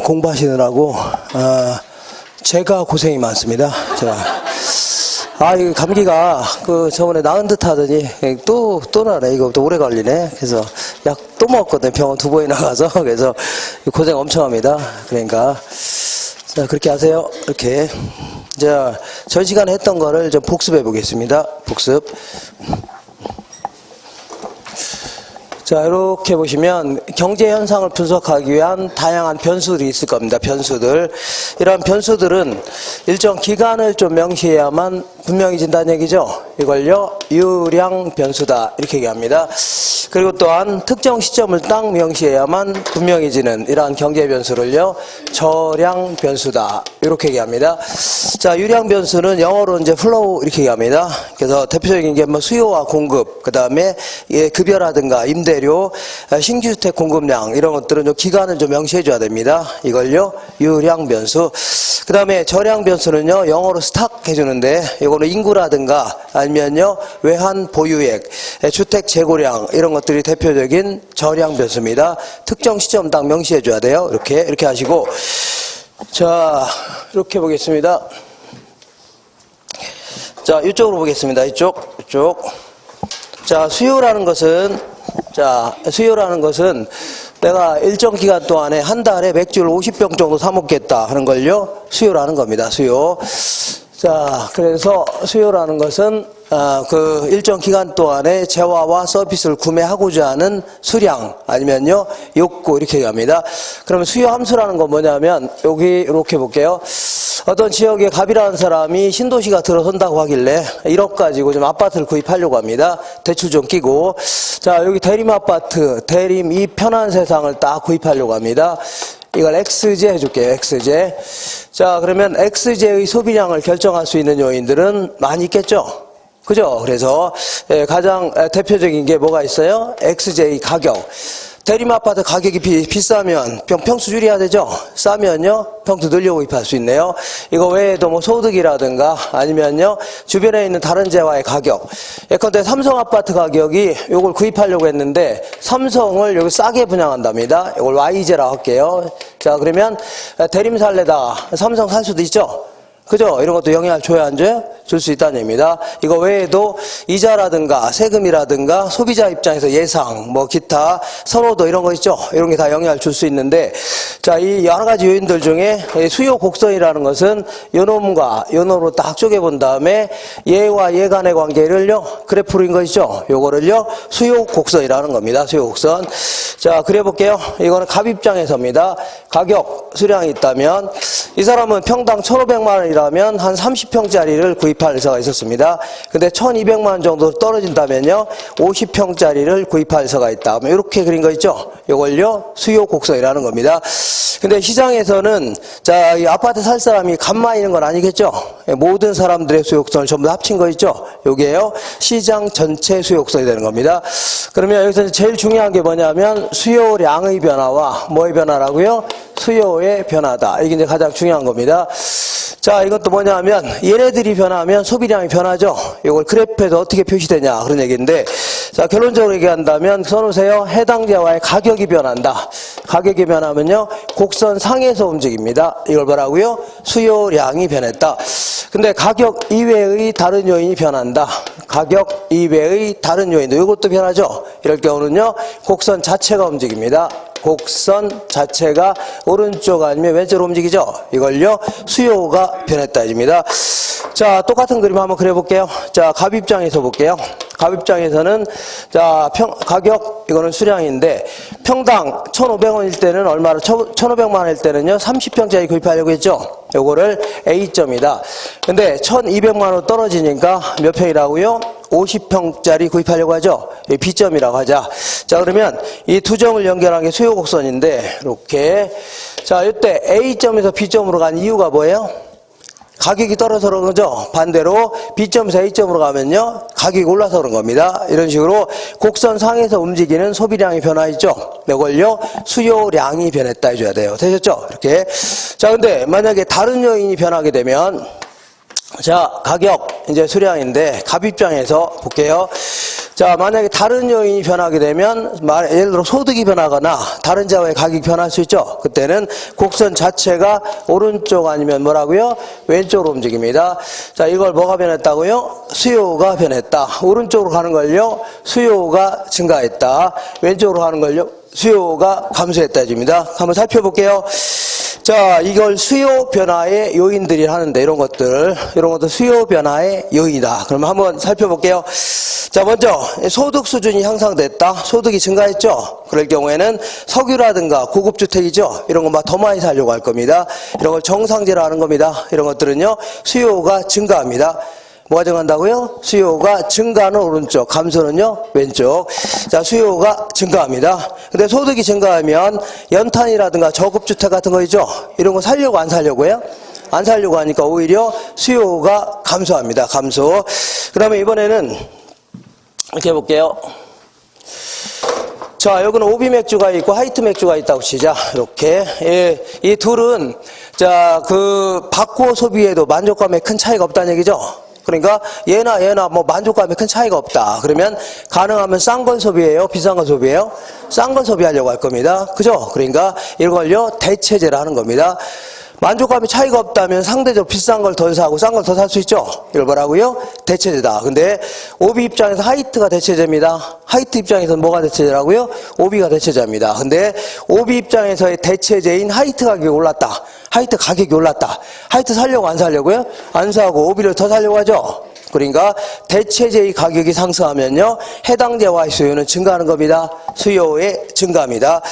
공부하시느라고 제가 고생이 많습니다. 이 감기가 저번에 나은 듯 하더니 또 나네. 이거 또 오래 걸리네. 그래서 약 또 먹었거든요. 병원 2번이나 가서. 그래서 고생 엄청 합니다. 그러니까 자, 그렇게 하세요. 이렇게. 자, 전 시간에 했던 거를 좀 복습해 보겠습니다. 복습. 자, 이렇게 보시면 경제 현상을 분석하기 위한 다양한 변수들이 있을 겁니다. 변수들. 이런 변수들은 일정 기간을 좀 명시해야만 분명해진다는 얘기죠. 이걸요, 유량 변수다. 이렇게 얘기합니다. 그리고 또한 특정 시점을 딱 명시해야만 분명해지는 이러한 경제 변수를요, 저량 변수다. 이렇게 얘기합니다. 자, 유량 변수는 영어로 이제 플로우 이렇게 얘기합니다. 그래서 대표적인 게 뭐 수요와 공급, 그 다음에 급여라든가 임대료, 신규주택 공급량 이런 것들은 좀 기간을 좀 명시해줘야 됩니다. 이걸요, 유량 변수. 그 다음에 저량 변수는요, 영어로 스탁 해주는데 이거는 인구라든가 아니면요 외환 보유액, 주택 재고량 이런 것들이 대표적인 저량 변수입니다. 특정 시점 딱 명시해줘야 돼요. 이렇게 하시고, 자, 이렇게 보겠습니다. 자, 이쪽으로 보겠습니다. 이쪽. 자, 수요라는 것은 내가 일정 기간 동안에 한 달에 맥주를 50병 정도 사 먹겠다 하는 걸요, 수요라는 겁니다. 수요. 자, 그래서 수요라는 것은 그 일정 기간 동안에 재화와 서비스를 구매하고자 하는 수량 아니면요 욕구 이렇게 얘기합니다. 그러면 수요 함수라는 건 뭐냐면 여기 이렇게 볼게요. 어떤 지역에 갑이라는 사람이 신도시가 들어선다고 하길래 1억 가지고 좀 아파트를 구입하려고 합니다. 대출 좀 끼고. 자, 여기 대림 아파트, 대림 이 편한 세상을 딱 구입하려고 합니다. 이걸 XJ 해줄게요. XJ. 자, 그러면 XJ의 소비량을 결정할 수 있는 요인들은 많이 있겠죠? 그죠? 그래서 가장 대표적인 게 뭐가 있어요? XJ 가격. 대림 아파트 가격이 비싸면 평수 줄여야 되죠? 싸면요 평수 늘려 구입할 수 있네요. 이거 외에도 뭐 소득이라든가 아니면요 주변에 있는 다른 재화의 가격. 예컨대 삼성 아파트 가격이 요걸 구입하려고 했는데 삼성을 여기 싸게 분양한답니다. 이걸 YJ라고 할게요. 자, 그러면 대림 살래다가 삼성 살 수도 있죠? 그죠? 이런 것도 영향을 줘야 안 줘요? 줄 수 있다는 얘기입니다. 이거 외에도 이자라든가 세금이라든가 소비자 입장에서 예상, 뭐 기타, 선호도 이런 거 있죠? 이런 게 다 영향을 줄 수 있는데, 자, 이 여러 가지 요인들 중에 수요 곡선이라는 것은 요놈과 요놈으로 딱 쪼개본 다음에 얘와 얘 간의 관계를요, 그래프로 인 거 있죠? 요거를요, 수요 곡선이라는 겁니다. 수요 곡선. 자, 그려볼게요. 이거는 갑 입장에서입니다. 가격, 수량이 있다면 이 사람은 평당 1,500만 원이라면 한 30평짜리를 구입할 의사가 있었습니다. 근데 1,200만 원 정도 떨어진다면요 50평짜리를 구입할 의사가 있다. 이렇게 그린 거 있죠? 이걸요 수요 곡선이라는 겁니다. 근데 시장에서는 자, 이 아파트 살 사람이 값만 있는 건 아니겠죠? 모든 사람들의 수요 곡선을 전부 다 합친 거 있죠? 요게요 시장 전체 수요 곡선이 되는 겁니다. 그러면 여기서 제일 중요한 게 뭐냐면 수요량의 변화와 뭐의 변화라고요? 수요의 변화다. 이게 이제 가장 중요한 겁니다. 자, 이것도 뭐냐면 얘네들이 변하면 소비량이 변하죠. 이걸 그래프에서 어떻게 표시되냐 그런 얘기인데, 자, 결론적으로 얘기한다면 써놓으세요. 해당 재화의 가격이 변한다. 가격이 변하면요 곡선 상에서 움직입니다. 이걸 뭐라고요? 수요량이 변했다. 근데 가격 이외의 다른 요인이 변한다. 가격 이외의 다른 요인도 이것도 변하죠. 이럴 경우는요 곡선 자체가 움직입니다. 곡선 자체가 오른쪽 아니면 왼쪽으로 움직이죠. 이걸요 수요가 변했다 입니다. 자, 똑같은 그림 한번 그려볼게요. 자, 갑 입장에서 볼게요. 갑 입장에서는 자, 가격 이거는 수량인데 평당 1,500원일 때는 얼마로 1,500만 원일 때는요 30평짜리 구입하려고 했죠. 요거를 A점이다. 근데 1,200만 원 떨어지니까 몇 평이라고요? 50평짜리 구입하려고 하죠. B점이라고 하자. 자, 그러면 이 두 점을 연결한 게 수요 곡선인데 이렇게. 자, 이때 A점에서 B점으로 간 이유가 뭐예요? 가격이 떨어져서 그런 거죠. 반대로 B점에서 A점으로 가면요 가격이 올라서 그런 겁니다. 이런 식으로 곡선 상에서 움직이는 소비량이 변화했죠. 이걸요 수요량이 변했다 해줘야 돼요. 되셨죠? 이렇게. 자, 근데 만약에 다른 요인이 변하게 되면, 자, 가격 이제 수량인데 갑 입장에서 볼게요. 자, 만약에 다른 요인이 변하게 되면, 예를 들어 소득이 변하거나 다른 자원의 가격이 변할 수 있죠. 그때는 곡선 자체가 오른쪽 아니면 뭐라고요? 왼쪽으로 움직입니다. 자, 이걸 뭐가 변했다고요? 수요가 변했다. 오른쪽으로 가는 걸요? 수요가 증가했다. 왼쪽으로 가는 걸요? 수요가 감소했다 해줍니다. 한번 살펴볼게요. 자, 이걸 수요 변화의 요인들이 하는데, 이런 것들 수요 변화의 요인이다. 그럼 한번 살펴볼게요. 자, 먼저 소득 수준이 향상됐다. 소득이 증가했죠. 그럴 경우에는 석유라든가 고급주택이죠. 이런 거 막 더 많이 살려고 할 겁니다. 이런 걸 정상제로 하는 겁니다. 이런 것들은요, 수요가 증가합니다. 뭐가 증가한다고요? 수요가 증가는 오른쪽, 감소는요 왼쪽. 자, 수요가 증가합니다. 근데 소득이 증가하면 연탄이라든가 저급주택 같은 거 있죠? 이런 거 살려고 안 살려고요? 안 살려고 하니까 오히려 수요가 감소합니다. 감소. 그 다음에 이번에는 이렇게 해볼게요. 자, 여기는 오비 맥주가 있고 하이트 맥주가 있다고 치자. 이렇게. 예, 이 둘은 자, 그 받고 소비에도 만족감에 큰 차이가 없다는 얘기죠. 그러니까 얘나 뭐 만족감에 큰 차이가 없다. 그러면 가능하면 싼 걸 소비해요? 비싼 걸 소비해요? 싼 걸 소비하려고 할 겁니다. 그죠? 그러니까 이걸요 대체제를 하는 겁니다. 만족감이 차이가 없다면 상대적으로 비싼 걸 덜 사고 싼 걸 더 살 수 있죠? 이걸 뭐라고요? 대체제다. 근데 오비 입장에서 하이트가 대체제입니다. 하이트 입장에서는 뭐가 대체제라고요? 오비가 대체제입니다. 근데 오비 입장에서의 대체제인 하이트 가격이 올랐다. 하이트 가격이 올랐다. 하이트 살려고 안 살려고요? 안 사고 오비를 더 살려고 하죠? 그러니까 대체제의 가격이 상승하면요 해당제와의 수요는 증가하는 겁니다. 수요의 증가입니다.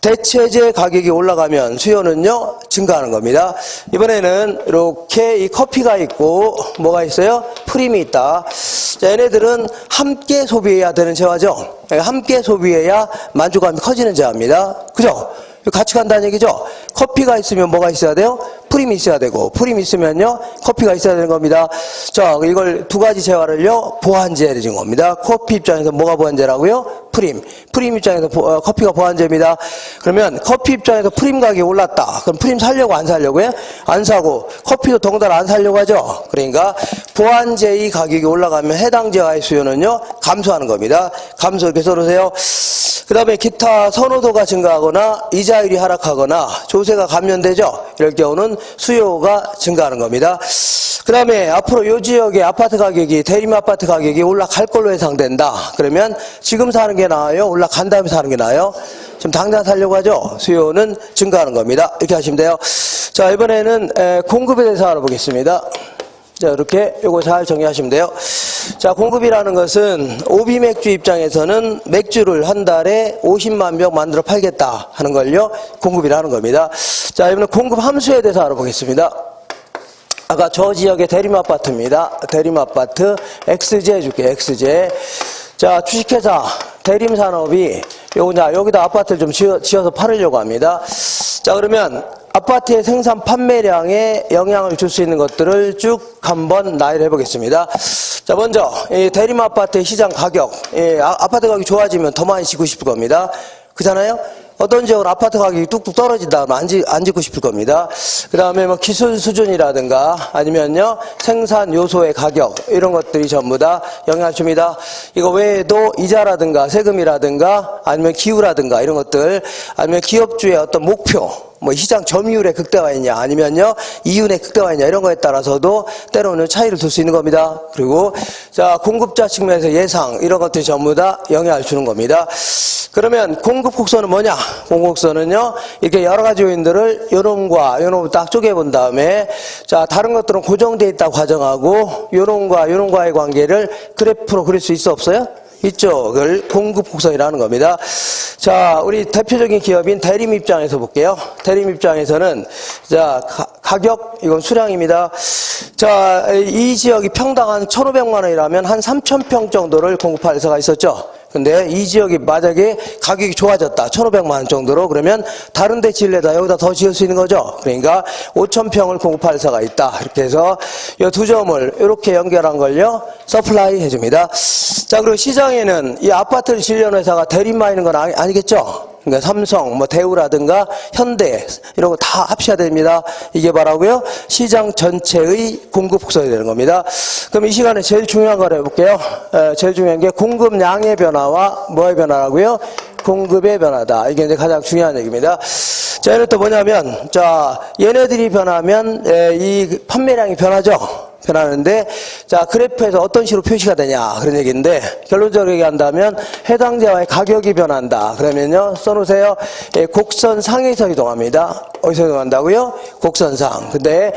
대체제 가격이 올라가면 수요는요 증가하는 겁니다. 이번에는 이렇게 이 커피가 있고 뭐가 있어요? 프림이 있다. 자, 얘네들은 함께 소비해야 되는 재화죠. 함께 소비해야 만족감이 커지는 재화입니다. 그죠? 같이 간다는 얘기죠. 커피가 있으면 뭐가 있어야 돼요? 프림이 있어야 되고, 프림이 있으면요 커피가 있어야 되는 겁니다. 자, 이걸 두 가지 재화를요 보완제를 준 겁니다. 커피 입장에서 뭐가 보완제라고요? 프림 입장에서 커피가 보완제입니다. 그러면 커피 입장에서 프림 가격이 올랐다. 그럼 프림 살려고 안 살려고요? 안 사고 커피도 더군다나 안 살려고 하죠. 그러니까 보완제의 가격이 올라가면 해당 재화의 수요는요 감소하는 겁니다. 감소. 이렇게 써놓으세요. 그 다음에 기타 선호도가 증가하거나 이자율이 하락하거나 조세가 감면되죠. 이럴 경우는 수요가 증가하는 겁니다. 그 다음에 앞으로 이 지역의 아파트 가격이 대림 아파트 가격이 올라갈 걸로 예상된다. 그러면 지금 사는 게 나아요? 올라간 다음에 사는 게 나아요? 지금 당장 살려고 하죠. 수요는 증가하는 겁니다. 이렇게 하시면 돼요. 자, 이번에는 공급에 대해서 알아보겠습니다. 자, 이렇게 요거 잘 정리하시면 돼요. 자, 공급이라는 것은 오비 맥주 입장에서는 맥주를 한 달에 50만 병 만들어 팔겠다 하는 걸요 공급이라는 겁니다. 자, 이번에 공급 함수에 대해서 알아보겠습니다. 아까 저 지역의 대림 아파트입니다. 대림 아파트 XJ 해줄게요. XJ. 자, 주식회사 대림 산업이 여기다 아파트를 좀 지어서 팔으려고 합니다. 자, 그러면 아파트의 생산 판매량에 영향을 줄 수 있는 것들을 쭉 한번 나열해 보겠습니다. 자, 먼저 이 대림 아파트의 시장 가격, 아파트 가격이 좋아지면 더 많이 짓고 싶을 겁니다. 그렇잖아요? 어떤 지역은 아파트 가격이 뚝뚝 떨어진다 하면 안 짓고 싶을 겁니다. 그 다음에 뭐 기술 수준이라든가 아니면요 생산 요소의 가격 이런 것들이 전부 다 영향을 줍니다. 이거 외에도 이자라든가 세금이라든가 아니면 기후라든가 이런 것들 아니면 기업주의 어떤 목표 뭐 시장 점유율의 극대화이냐 아니면요 이윤의 극대화이냐 이런 거에 따라서도 때로는 차이를 둘 수 있는 겁니다. 그리고 자 공급자 측면에서 예상 이런 것들이 전부 다 영향을 주는 겁니다. 그러면 공급 곡선은 뭐냐? 공급 곡선은요 이렇게 여러 가지 요인들을 요놈과 요놈을 딱 쪼개 본 다음에 자 다른 것들은 고정되어 있다고 가정하고 요놈과의 관계를 그래프로 그릴 수 있어 없어요? 이쪽을 공급 곡선이라는 겁니다. 자, 우리 대표적인 기업인 대림 입장에서 볼게요. 대림 입장에서는 자 가격 이건 수량입니다. 자, 이 지역이 평당 한 1,500만 원이라면 한 3,000평 정도를 공급할 회사가 있었죠. 근데 이 지역이 만약에 가격이 좋아졌다. 1,500만 원 정도로 그러면 다른 데 지을래다 여기다 더 지을 수 있는 거죠. 그러니까 5,000평을 공급할 회사가 있다. 이렇게 해서 이 두 점을 이렇게 연결한 걸요. 서플라이 해줍니다. 자, 그리고 시장에는 이 아파트를 지으려는 회사가 대림만 있는 건 아니겠죠. 그러니까 삼성, 뭐 대우라든가 현대 이런 거 다 합쳐야 됩니다. 이게 바라고요. 시장 전체의 공급 곡선이 되는 겁니다. 그럼 이 시간에 제일 중요한 걸 해볼게요. 제일 중요한 게 공급량의 변화와 뭐의 변화라고요? 공급의 변화다. 이게 이제 가장 중요한 얘기입니다. 자, 얘는 또 뭐냐면, 자, 얘네들이 변하면 이 판매량이 변하죠. 변하는데, 자, 그래프에서 어떤 식으로 표시가 되냐 그런 얘기인데, 결론적으로 얘기한다면 해당 재화의 가격이 변한다. 그러면요, 써놓으세요. 곡선상에서 이동합니다. 어디서 이동한다고요? 곡선상. 근데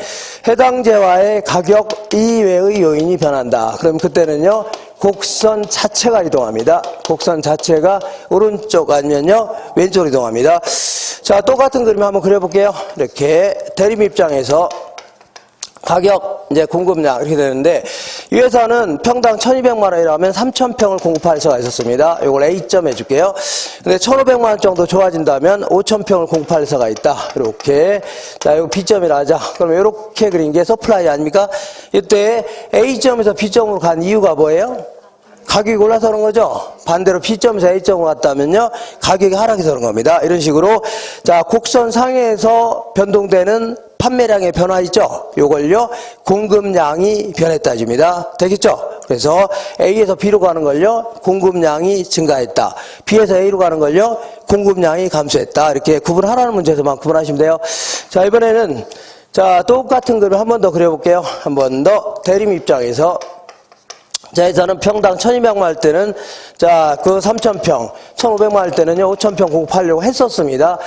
해당 재화의 가격 이외의 요인이 변한다. 그럼 그때는요, 곡선 자체가 이동합니다. 곡선 자체가 오른쪽 아니면요 왼쪽으로 이동합니다. 자, 똑같은 그림 한번 그려볼게요. 이렇게 대림 입장에서 가격, 이제 공급량 이렇게 되는데, 이 회사는 평당 1200만 원이라면 3000평을 공급할 수가 있었습니다. 이걸 A점 해줄게요. 근데 1500만 원 정도 좋아진다면 5000평을 공급할 수가 있다. 이렇게. 자, 이거 B점이라 하자. 그럼 이렇게 그린 게 서플라이 아닙니까? 이때 A점에서 B점으로 간 이유가 뭐예요? 가격이 올라서 그런 거죠. 반대로 B점에서 A점으로 갔다면요, 가격이 하락해서 그런 겁니다. 이런 식으로, 자, 곡선 상에서 변동되는 판매량의 변화 있죠? 요걸요, 공급량이 변했다 줍니다. 되겠죠? 그래서 A에서 B로 가는 걸요, 공급량이 증가했다. B에서 A로 가는 걸요, 공급량이 감소했다. 이렇게 구분하라는 문제에서만 구분하시면 돼요. 자, 이번에는, 자, 똑같은 그림을 한 번 더 그려볼게요. 한 번 더 대림 입장에서. 자, 여기서는 평당 1200만 할 때는, 자, 그 3000평, 1500만 할 때는요, 5000평 공급하려고 했었습니다.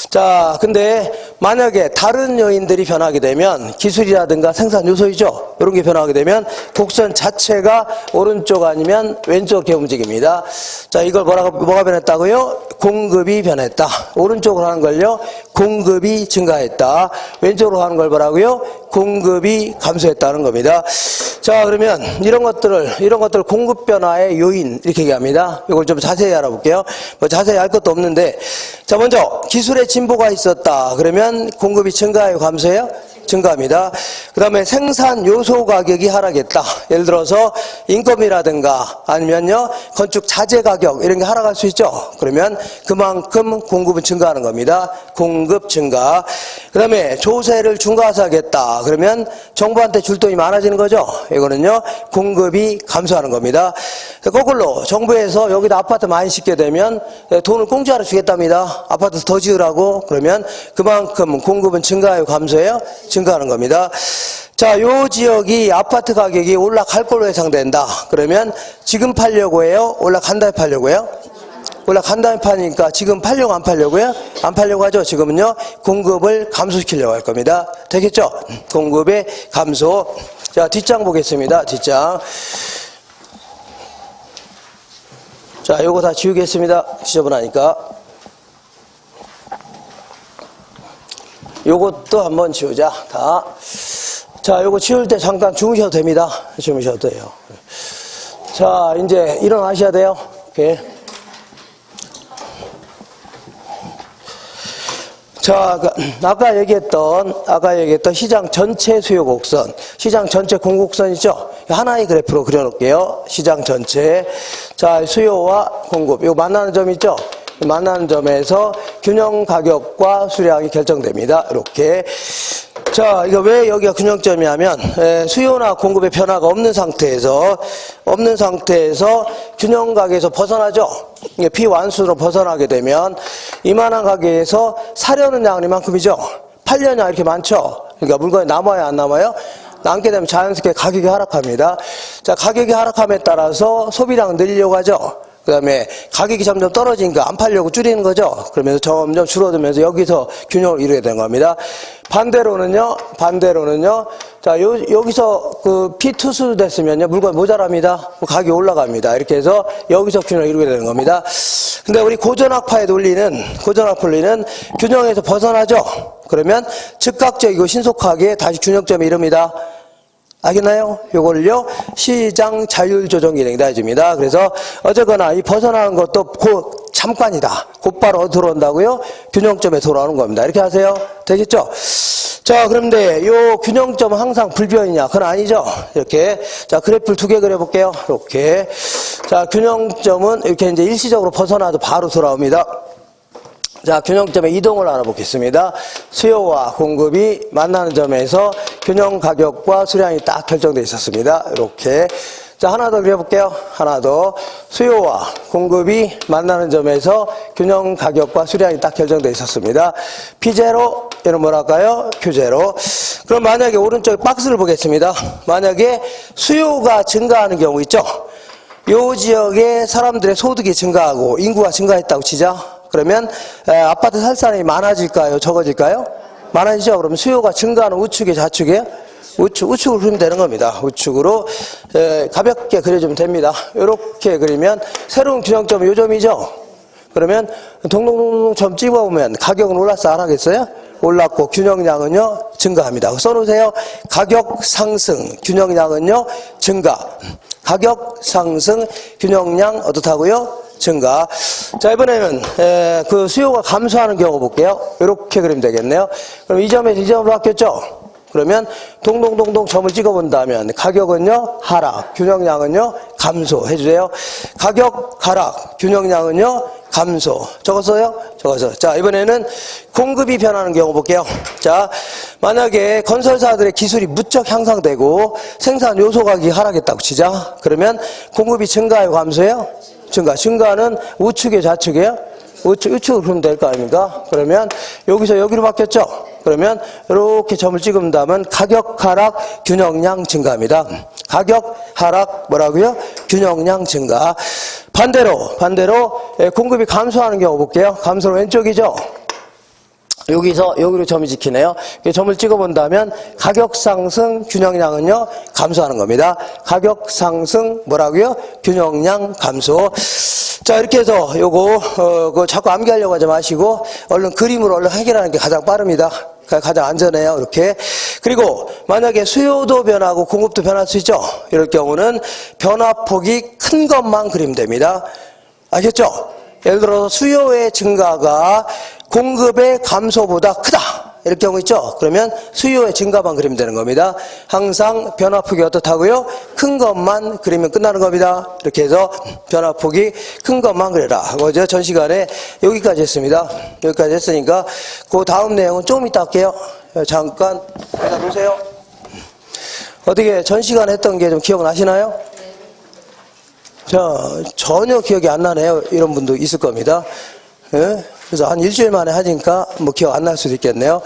자, 근데 만약에 다른 요인들이 변하게 되면, 기술이라든가 생산 요소이죠? 이런 게 변하게 되면, 곡선 자체가 오른쪽 아니면 왼쪽에 움직입니다. 자, 이걸 뭐가 변했다고요? 공급이 변했다. 오른쪽으로 하는 걸요, 공급이 증가했다. 왼쪽으로 하는 걸 뭐라고요? 공급이 감소했다는 겁니다. 자, 그러면 이런 것들 공급 변화의 요인 이렇게 얘기합니다. 이걸 좀 자세히 알아볼게요. 뭐 자세히 알 것도 없는데, 자, 먼저 기술의 진보가 있었다. 그러면 공급이 증가해요, 감소해요? 증가합니다. 그 다음에 생산 요소 가격이 하락했다. 예를 들어서 인건비라든가 아니면요 건축 자재 가격 이런 게 하락할 수 있죠. 그러면 그만큼 공급은 증가하는 겁니다. 공급 증가. 그 다음에 조세를 중과하겠다. 그러면 정부한테 줄 돈이 많아지는 거죠. 이거는요 공급이 감소하는 겁니다. 거꾸로 정부에서 여기다 아파트 많이 짓게 되면 돈을 공짜로 주겠답니다. 아파트 더 지으라고. 그러면 그만큼 공급은 증가해요, 감소해요? 증가하는 겁니다. 자, 요 지역이 아파트 가격이 올라갈 걸로 예상된다. 그러면 지금 팔려고 해요? 올라간 다음에 팔려고 해요? 올라간 다음에 파니까 지금 팔려고 안 팔려고요? 안 팔려고 하죠. 지금은요 공급을 감소시키려고 할 겁니다. 되겠죠? 공급의 감소. 자, 뒷장 보겠습니다. 뒷장. 자, 요거 다 지우겠습니다. 지저분하니까. 요것도 한번 지우자. 다. 자, 요거 지울 때 잠깐 주무셔도 됩니다. 주무셔도 돼요. 자, 이제 일어나셔야 돼요. 오케이. 자, 아까 얘기했던 시장 전체 수요 곡선, 시장 전체 공급선 있죠? 하나의 그래프로 그려놓을게요. 시장 전체. 자, 수요와 공급. 이거 만나는 점 있죠? 만나는 점에서 균형 가격과 수량이 결정됩니다. 이렇게. 자, 이거 왜 여기가 균형점이냐면 수요나 공급의 변화가 없는 상태에서 균형 가격에서 벗어나죠. 이게 비완수로 벗어나게 되면 이만한 가격에서 사려는 양은 이만큼이죠. 팔려는 양 이렇게 많죠. 그러니까 물건이 남아요, 안 남아요? 남게 되면 자연스럽게 가격이 하락합니다. 자, 가격이 하락함에 따라서 소비량을 늘리려고 하죠. 그 다음에 가격이 점점 떨어지니까 안 팔려고 줄이는 거죠. 그러면서 점점 줄어들면서 여기서 균형을 이루게 되는 겁니다. 반대로는요, 자, 여기서 그 피투수 됐으면요, 물건이 모자랍니다. 가격이 올라갑니다. 이렇게 해서 여기서 균형을 이루게 되는 겁니다. 근데 우리 고전학파의 논리는 균형에서 벗어나죠. 그러면 즉각적이고 신속하게 다시 균형점에 이릅니다. 알겠나요? 요걸요, 시장 자율조정 기능이다 해줍니다. 그래서 어쨌거나 이 벗어나는 것도 잠깐이다. 곧바로 들어온다고요? 균형점에 돌아오는 겁니다. 이렇게 하세요. 되겠죠? 자, 그런데 요 균형점은 항상 불변이냐? 그건 아니죠? 이렇게. 자, 그래프를 두 개 그려볼게요. 이렇게. 자, 균형점은 이렇게 이제 일시적으로 벗어나도 바로 돌아옵니다. 자, 균형점의 이동을 알아보겠습니다. 수요와 공급이 만나는 점에서 균형 가격과 수량이 딱 결정되어 있었습니다. 이렇게. 자, 하나 더 그려볼게요. 하나 더. 수요와 공급이 만나는 점에서 균형 가격과 수량이 딱 결정되어 있었습니다. P0, 얘는 뭐랄까요? Q0. 그럼 만약에 오른쪽에 박스를 보겠습니다. 만약에 수요가 증가하는 경우 있죠? 요 지역에 사람들의 소득이 증가하고 인구가 증가했다고 치자. 그러면 아파트 살 사람이 많아질까요? 적어질까요? 많아지죠? 그러면 수요가 증가하는 우측에 좌측에 우측으로 그리면 되는 겁니다. 우측으로 가볍게 그려주면 됩니다. 이렇게 그리면 새로운 균형점은 요 점이죠. 그러면 동동동동 점 찍어보면 가격은 올랐어 안 하겠어요? 올랐고 균형량은요 증가합니다. 써놓으세요. 가격 상승 균형량은요 증가. 가격 상승 균형량 어떻다고요? 증가. 자, 이번에는 그 수요가 감소하는 경우 볼게요. 이렇게 그리면 되겠네요. 그럼 이 점에서 이 점으로 바뀌었죠? 그러면 동동동동 점을 찍어본다면 가격은요 하락, 균형량은요 감소 해주세요. 가격 하락, 균형량은요 감소. 적었어요? 적었어. 자, 이번에는 공급이 변하는 경우 볼게요. 자, 만약에 건설사들의 기술이 무척 향상되고 생산 요소 가격이 하락했다고 치자. 그러면 공급이 증가해요, 감소해요? 증가. 증가는 우측에 좌측이에요? 우측으로 그러면 될 거 아닙니까? 그러면 여기서 여기로 바뀌었죠? 그러면 이렇게 점을 찍은다면 가격 하락, 균형량 증가합니다. 가격 하락 뭐라고요? 균형량 증가. 반대로 공급이 감소하는 경우 볼게요. 감소는 왼쪽이죠? 여기로 점이 찍히네요. 점을 찍어본다면 가격 상승 균형량은요 감소하는 겁니다. 가격 상승 뭐라고요? 균형량 감소. 자, 이렇게 해서 그거 자꾸 암기하려고 하지 마시고 얼른 그림으로 얼른 해결하는 게 가장 빠릅니다. 가장 안전해요. 이렇게. 그리고 만약에 수요도 변하고 공급도 변할 수 있죠. 이럴 경우는 변화폭이 큰 것만 그리면 됩니다. 아셨죠? 예를 들어서 수요의 증가가 공급의 감소보다 크다. 이럴 경우 있죠. 그러면 수요의 증가만 그리면 되는 겁니다. 항상 변화폭이 어떻다고요? 큰 것만 그리면 끝나는 겁니다. 이렇게 해서 변화폭이 큰 것만 그려라. 어제 전 시간에 여기까지 했습니다. 여기까지 했으니까 그 다음 내용은 조금 이따 할게요. 잠깐 여기다 놓으세요. 어떻게 전 시간에 했던 게 좀 기억나시나요? 전혀 기억이 안 나네요. 이런 분도 있을 겁니다. 예? 그래서 한 일주일 만에 하니까 뭐 기억 안 날 수도 있겠네요.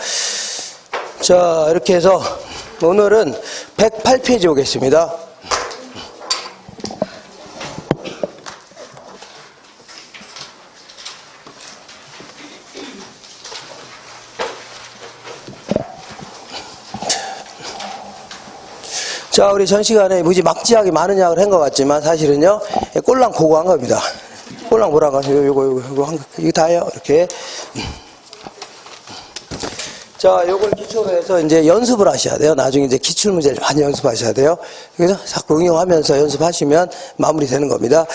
자, 이렇게 해서 오늘은 108페이지 오겠습니다. 자, 우리 전 시간에 무지 막지하게 많은 약을 한 것 같지만 사실은요, 꼴랑 고고한 겁니다. 꼴랑 뭐라고 하세요? 이거 다예요. 이렇게. 자, 요걸 기초로 해서 이제 연습을 하셔야 돼요. 나중에 이제 기출문제를 많이 연습하셔야 돼요. 그래서 자꾸 응용하면서 연습하시면 마무리되는 겁니다.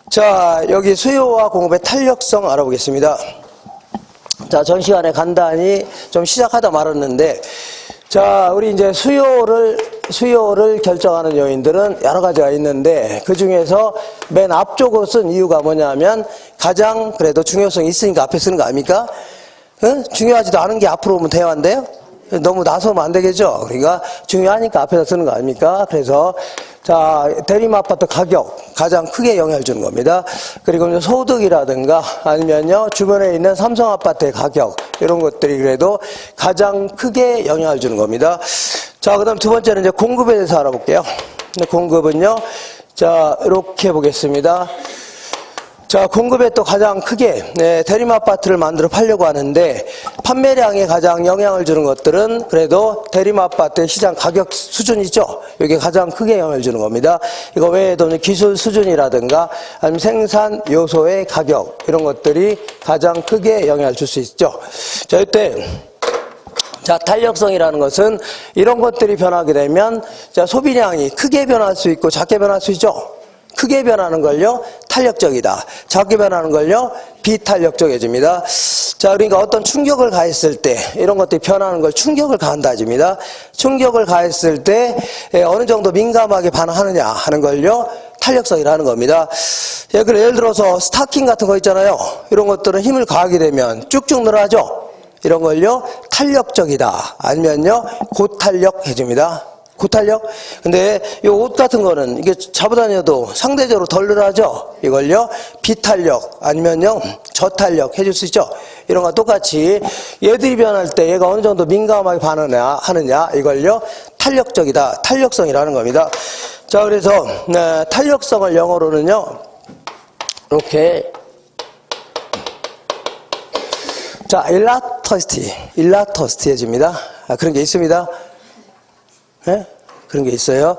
자, 여기 수요와 공급의 탄력성 알아보겠습니다. 자, 전 시간에 간단히 좀 시작하다 말았는데, 자, 우리 이제 수요를 결정하는 요인들은 여러 가지가 있는데, 그 중에서 맨 앞쪽으로 쓴 이유가 뭐냐면, 가장 그래도 중요성이 있으니까 앞에 쓰는 거 아닙니까? 응? 중요하지도 않은 게 앞으로 오면 대화인데요? 너무 나서면 안 되겠죠? 그러니까 중요하니까 앞에서 쓰는 거 아닙니까? 그래서, 자, 대림아파트 가격, 가장 크게 영향을 주는 겁니다. 그리고 소득이라든가 아니면요, 주변에 있는 삼성아파트의 가격, 이런 것들이 그래도 가장 크게 영향을 주는 겁니다. 자, 그 다음 두 번째는 이제 공급에 대해서 알아볼게요. 공급은요, 자, 이렇게 보겠습니다. 자, 공급에 또 가장 크게 대림아파트를 만들어 팔려고 하는데 판매량에 가장 영향을 주는 것들은 그래도 대림아파트의 시장 가격 수준이죠. 이게 가장 크게 영향을 주는 겁니다. 이거 외에도 기술 수준이라든가 아니면 생산 요소의 가격 이런 것들이 가장 크게 영향을 줄 수 있죠. 자, 이때 자, 탄력성이라는 것은 이런 것들이 변하게 되면 자, 소비량이 크게 변할 수 있고 작게 변할 수 있죠. 크게 변하는 걸요, 탄력적이다. 작게 변하는 걸요, 비탄력적이집니다. 자, 그러니까 어떤 충격을 가했을 때, 이런 것들이 변하는 걸 충격을 가한다집니다. 충격을 가했을 때, 어느 정도 민감하게 반응하느냐 하는 걸요, 탄력성이라는 겁니다. 예를 들어서 스타킹 같은 거 있잖아요. 이런 것들은 힘을 가하게 되면 쭉쭉 늘어나죠. 이런 걸요 탄력적이다 아니면요 고탄력 해줍니다. 고탄력. 근데 이 옷 같은 거는 이게 잡아다녀도 상대적으로 덜 늘어나죠. 이걸요 비탄력 아니면요 저탄력 해줄 수 있죠. 이런 거 똑같이 얘들이 변할 때 얘가 어느 정도 민감하게 반응하느냐 이걸요 탄력적이다 탄력성이라는 겁니다. 자 그래서 탄력성을 영어로는요 이렇게 자 일라스티시티 해줍니다. 그런 게 있습니다. 네? 그런 게 있어요.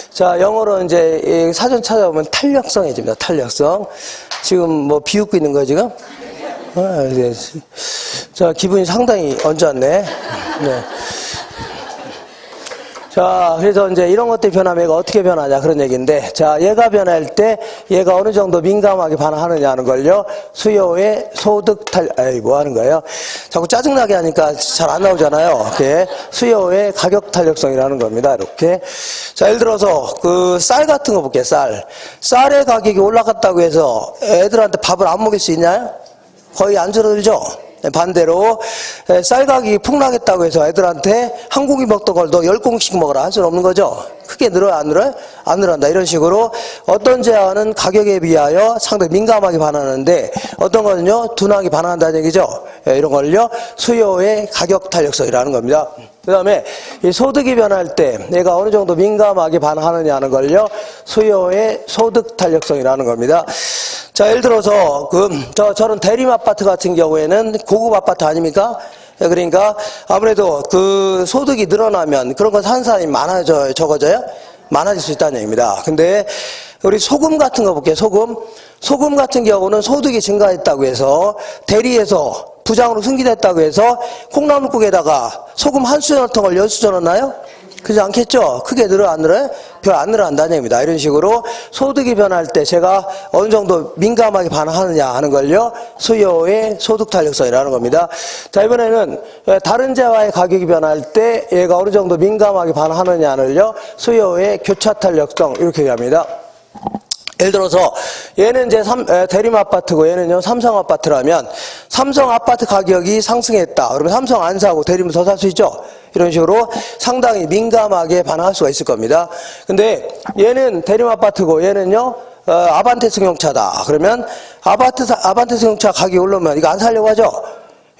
자, 영어로 이제 사전 찾아보면 탄력성 해줍니다. 탄력성. 지금 뭐 비웃고 있는 거야, 지금? 자, 기분이 상당히 언짢네. 네. 자, 그래서 이제 이런 것들이 변하면 얘가 어떻게 변하냐 그런 얘기인데, 자, 얘가 변할 때 얘가 어느 정도 민감하게 반응하느냐 하는 걸요. 수요의 뭐 하는 거예요? 자꾸 짜증나게 하니까 잘 안 나오잖아요. 이렇게 수요의 가격 탄력성이라는 겁니다. 이렇게. 자, 예를 들어서 그 쌀 같은 거 볼게요. 쌀의 가격이 올라갔다고 해서 애들한테 밥을 안 먹일 수 있나요? 거의 안 줄어들죠? 반대로 쌀 가격이 폭락했다고 해서 애들한테 한 공기 먹던 걸 너 10공기씩 먹어라 할 수는 없는 거죠. 크게 늘어요? 안 늘어요? 안 늘어난다. 이런 식으로 어떤 제한은 가격에 비하여 상당히 민감하게 반응하는데 어떤 거는요 둔하게 반응한다는 얘기죠. 이런 걸요 수요의 가격 탄력성이라는 겁니다. 그 다음에 이 소득이 변할 때 얘가 어느 정도 민감하게 반응하느냐 하는 걸요 수요의 소득 탄력성이라는 겁니다. 자, 예를 들어서 저런 대림 아파트 같은 경우에는 고급 아파트 아닙니까? 그러니까 아무래도 그 소득이 늘어나면 그런 거 사는 사람이 적어져요? 많아질 수 있다는 얘기입니다. 근데 우리 소금 같은 거 볼게요. 소금 같은 경우는 소득이 증가했다고 해서 대리에서 부장으로 승진했다고 해서 콩나물국에다가 소금 한 수저통을 10수저 넣나요? 그렇지 않겠죠? 크게 늘어 안 늘어요? 별 안 늘어난다는 얘기입니다. 이런 식으로 소득이 변할 때 제가 어느 정도 민감하게 반응하느냐 하는 걸요 수요의 소득 탄력성이라는 겁니다. 자, 이번에는 다른 재화의 가격이 변할 때 얘가 어느 정도 민감하게 반응하느냐를요 수요의 교차 탄력성 이렇게 얘기합니다. 예를 들어서 얘는 이제 대림 아파트고 얘는요 삼성 아파트라면 삼성 아파트 가격이 상승했다. 그러면 삼성 안 사고 대림을 더 살 수 있죠. 이런 식으로 상당히 민감하게 반응할 수가 있을 겁니다. 근데 얘는 대림 아파트고 얘는요 아반떼 승용차다. 그러면 아반떼 승용차 가격이 올라오면 이거 안 사려고 하죠.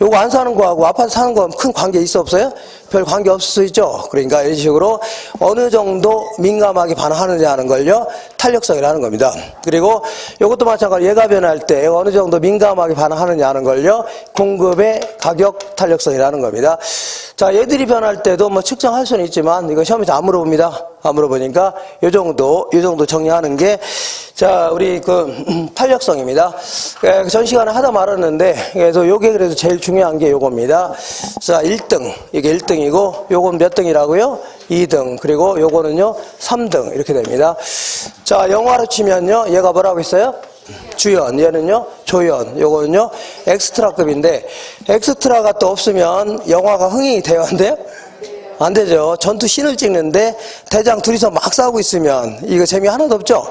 요거 안 사는 거하고 아파트 사는 거 큰 관계 있어 없어요? 별 관계 없을 수 있죠. 그러니까 이런 식으로 어느 정도 민감하게 반응하느냐 하는 걸요 탄력성이라는 겁니다. 그리고 요것도 마찬가지로 얘가 변할 때 어느 정도 민감하게 반응하느냐 하는 걸요 공급의 가격 탄력성이라는 겁니다. 자, 얘들이 변할 때도 뭐 측정할 수는 있지만 이거 시험에서 안 물어봅니다. 안 물어보니까 요 정도 정리하는 게 자, 우리 탄력성입니다. 전 시간에 하다 말았는데 그래서 요게 그래도 제일 중요한 게 요겁니다. 자, 1등. 이게 1등이고 요건 몇 등이라고요? 2등. 그리고 요거는요 3등 이렇게 됩니다. 자, 영화로 치면요 얘가 뭐라고 있어요? 주연, 얘는요 조연, 요거는요 엑스트라급인데 엑스트라가 또 없으면 영화가 흥행이 돼요? 안 돼요? 안 되죠. 전투 씬을 찍는데 대장 둘이서 막 싸우고 있으면 이거 재미 하나도 없죠.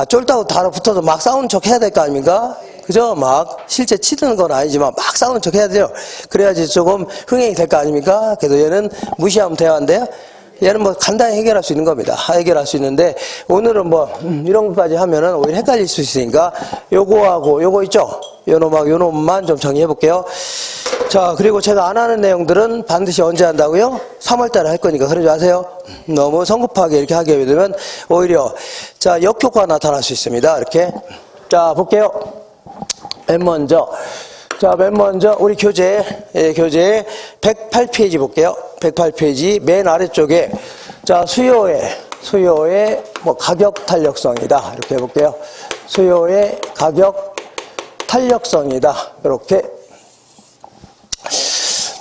쫄다고 달아붙어서 막 싸우는 척 해야 될 거 아닙니까? 그죠? 막 실제 치는 건 아니지만 막 싸우는 척 해야 돼요. 그래야지 조금 흥행이 될 거 아닙니까? 그래서 얘는 무시하면 대화인데요. 얘는 뭐 간단히 해결할 수 있는 겁니다. 해결할 수 있는데 오늘은 뭐 이런 것까지 하면은 오히려 헷갈릴 수 있으니까 요거하고 요거 있죠? 요놈하고 요놈만 좀 정리해 볼게요. 자, 그리고 제가 안 하는 내용들은 반드시 언제 한다고요? 3월달에 할 거니까 그러지 마세요. 너무 성급하게 이렇게 하게 되면 오히려 자 역효과가 나타날 수 있습니다. 이렇게 자 볼게요. 맨 먼저 우리 교재 108페이지 볼게요. 108페이지 맨 아래쪽에 자 수요의 뭐 가격 탄력성이다 이렇게 해볼게요. 수요의 가격 탄력성이다 이렇게.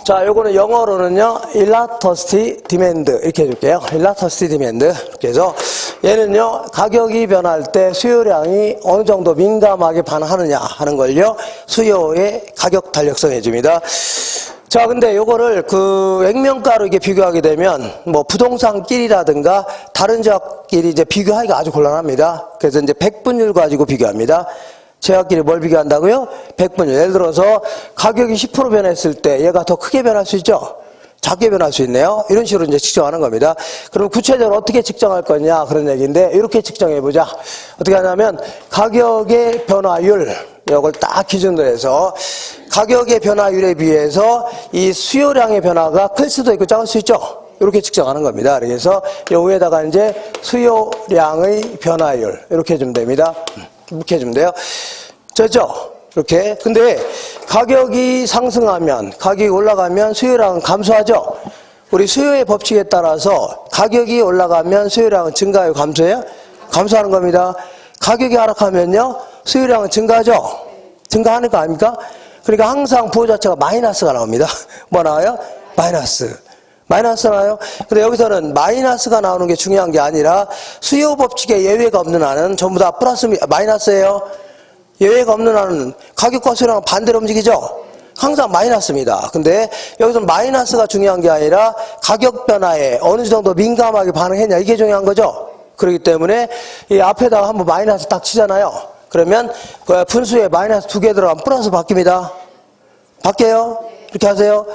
자, 요거는 영어로는요 elasticity demand 이렇게 해줄게요. elasticity demand 이렇게 해서 얘는요 가격이 변할 때 수요량이 어느 정도 민감하게 반응하느냐 하는 걸요 수요의 가격 탄력성 해줍니다. 자, 근데 요거를 그 액면가로 이게 비교하게 되면 뭐 부동산끼리라든가 다른 지역끼리 이제 비교하기가 아주 곤란합니다. 그래서 이제 백분율 가지고 비교합니다. 제약끼리 뭘 비교한다고요? 백분율. 예를 들어서 가격이 10% 변했을 때 얘가 더 크게 변할 수 있죠? 작게 변할 수 있네요. 이런 식으로 이제 측정하는 겁니다. 그럼 구체적으로 어떻게 측정할 거냐 그런 얘기인데 이렇게 측정해 보자. 어떻게 하냐면 가격의 변화율 이걸 딱 기준으로 해서 가격의 변화율에 비해서 이 수요량의 변화가 클 수도 있고 작을 수 있죠. 이렇게 측정하는 겁니다. 그래서 요 위에다가 이제 수요량의 변화율 이렇게 해주면 됩니다. 이렇게 해주면 돼요. 됐죠? 이렇게. 근데 가격이 상승하면, 가격이 올라가면 수요량은 감소하죠? 우리 수요의 법칙에 따라서 가격이 올라가면 수요량은 증가해요? 감소해요? 감소하는 겁니다. 가격이 하락하면요, 수요량은 증가하죠? 증가하는 거 아닙니까? 그러니까 항상 부호 자체가 마이너스가 나옵니다. 뭐 나와요? 마이너스. 마이너스 나와요? 근데 여기서는 마이너스가 나오는 게 중요한 게 아니라 수요 법칙에 예외가 없는 한은 전부 다 플러스, 마이너스예요. 예외가 없는 한은 가격과 수요량은 반대로 움직이죠? 항상 마이너스입니다. 근데 여기서 마이너스가 중요한 게 아니라 가격 변화에 어느 정도 민감하게 반응했냐 이게 중요한 거죠? 그렇기 때문에 이 앞에다가 한번 마이너스 딱 치잖아요. 그러면 그 분수에 마이너스 2개 들어가면 플러스 바뀝니다. 바뀌어요? 이렇게 하세요.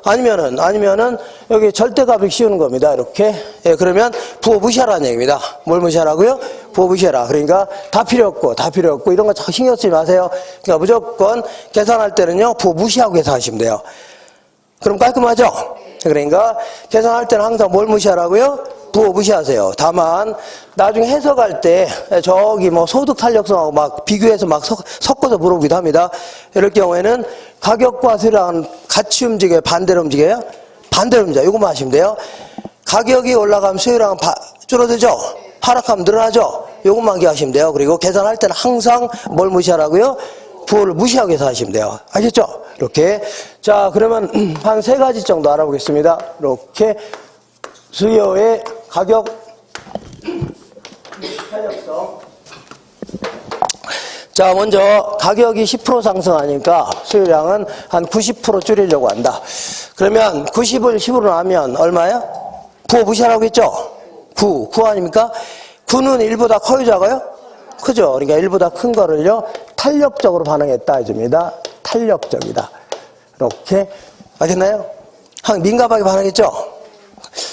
아니면은 여기 절대값을 씌우는 겁니다. 이렇게. 예, 그러면 부호 무시하라는 얘기입니다. 뭘 무시하라고요? 부호 무시해라. 그러니까 다 필요 없고 이런 거 자꾸 신경 쓰지 마세요. 그러니까 무조건 계산할 때는요, 부호 무시하고 계산하시면 돼요. 그럼 깔끔하죠? 그러니까 계산할 때는 항상 뭘 무시하라고요? 부호 무시하세요. 다만 나중에 해석할 때 저기 뭐 소득 탄력성하고 막 비교해서 막 섞어서 물어보기도 합니다. 이럴 경우에는 가격과 수요량은 같이 움직여요? 반대로 움직여요? 반대로 움직여요. 이것만 하시면 돼요. 가격이 올라가면 수요량은 줄어들죠? 하락하면 늘어나죠? 이것만 기억하시면 돼요. 그리고 계산할 때는 항상 뭘 무시하라고요? 부호를 무시하고 계산하시면 돼요. 아셨죠? 이렇게. 자, 그러면 한 3가지 정도 알아보겠습니다. 이렇게 수요의 가격 탄력성. 자, 먼저 가격이 10% 상승하니까 수요량은 한 90% 줄이려고 한다. 그러면 90을 10으로 나누면 얼마예요? 9 무시하라고 했죠? 9 아닙니까? 9는 1보다 커요, 작아요? 크죠? 그러니까 1보다 큰 거를요, 탄력적으로 반응했다 해줍니다. 탄력적이다. 이렇게. 아셨나요? 민감하게 반응했죠?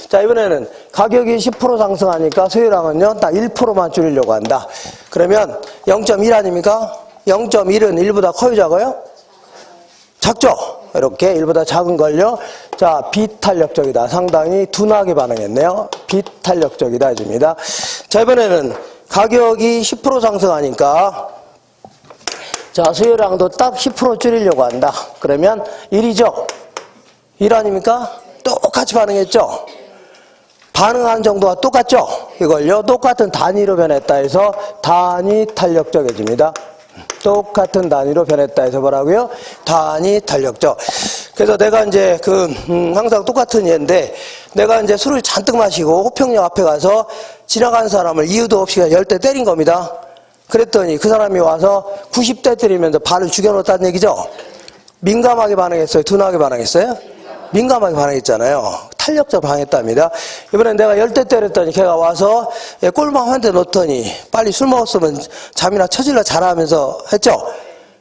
자, 이번에는 가격이 10% 상승하니까 수요량은요, 딱 1%만 줄이려고 한다. 그러면 0.1 아닙니까? 0.1은 1보다 커요, 작아요? 작죠? 이렇게 1보다 작은 걸요. 자, 비탄력적이다. 상당히 둔하게 반응했네요. 비탄력적이다 해줍니다. 자, 이번에는 가격이 10% 상승하니까 자, 수요량도 딱 10% 줄이려고 한다. 그러면 1이죠? 1 아닙니까? 똑같이 반응했죠? 반응한 정도와 똑같죠? 이걸요, 똑같은 단위로 변했다 해서 단위 탄력적해집니다. 똑같은 단위로 변했다 해서 뭐라고요? 단위 탄력적. 그래서 내가 이제 항상 똑같은 예인데, 내가 이제 술을 잔뜩 마시고 호평역 앞에 가서 지나가는 사람을 이유도 없이 10대 때린 겁니다. 그랬더니 그 사람이 와서 90대 때리면서 발을 죽여놓았다는 얘기죠? 민감하게 반응했어요? 둔하게 반응했어요? 민감하게 반응했잖아요. 탄력적 반응했답니다. 이번엔 내가 10대 때렸더니 걔가 와서 꼴망 한 대 놓더니 빨리 술 먹었으면 잠이나 쳐질라 자라면서 했죠?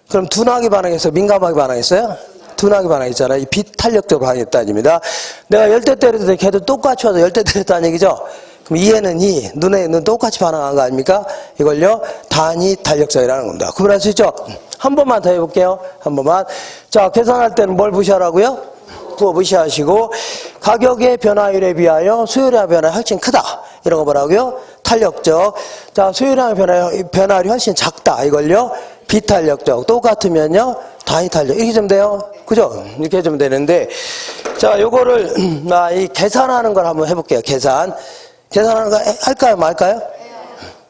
그럼 둔하게 반응했어요? 민감하게 반응했어요? 둔하게 반응했잖아요. 이 비탄력적으로 반응했다입니다. 내가 10대 때렸더니 걔도 똑같이 와서 10대 때렸다는 얘기죠? 그럼 이에는 눈에는 똑같이 반응한 거 아닙니까? 이걸요, 단위 탄력성이라는 겁니다. 구분할 수 있죠? 한 번만 더 해볼게요. 한 번만. 자, 계산할 때는 뭘 무시하라고요? 부호 무시하시고, 가격의 변화율에 비하여 수요량의 변화가 훨씬 크다. 이런 거 뭐라고요? 탄력적. 자, 수요량의 변화율이 훨씬 작다. 이걸요, 비탄력적. 똑같으면요, 단위 탄력. 이렇게 좀 돼요. 그죠? 이렇게 해주면 되는데, 자, 요거를, 이 계산하는 걸 한번 해볼게요. 계산하는 거 할까요? 말까요?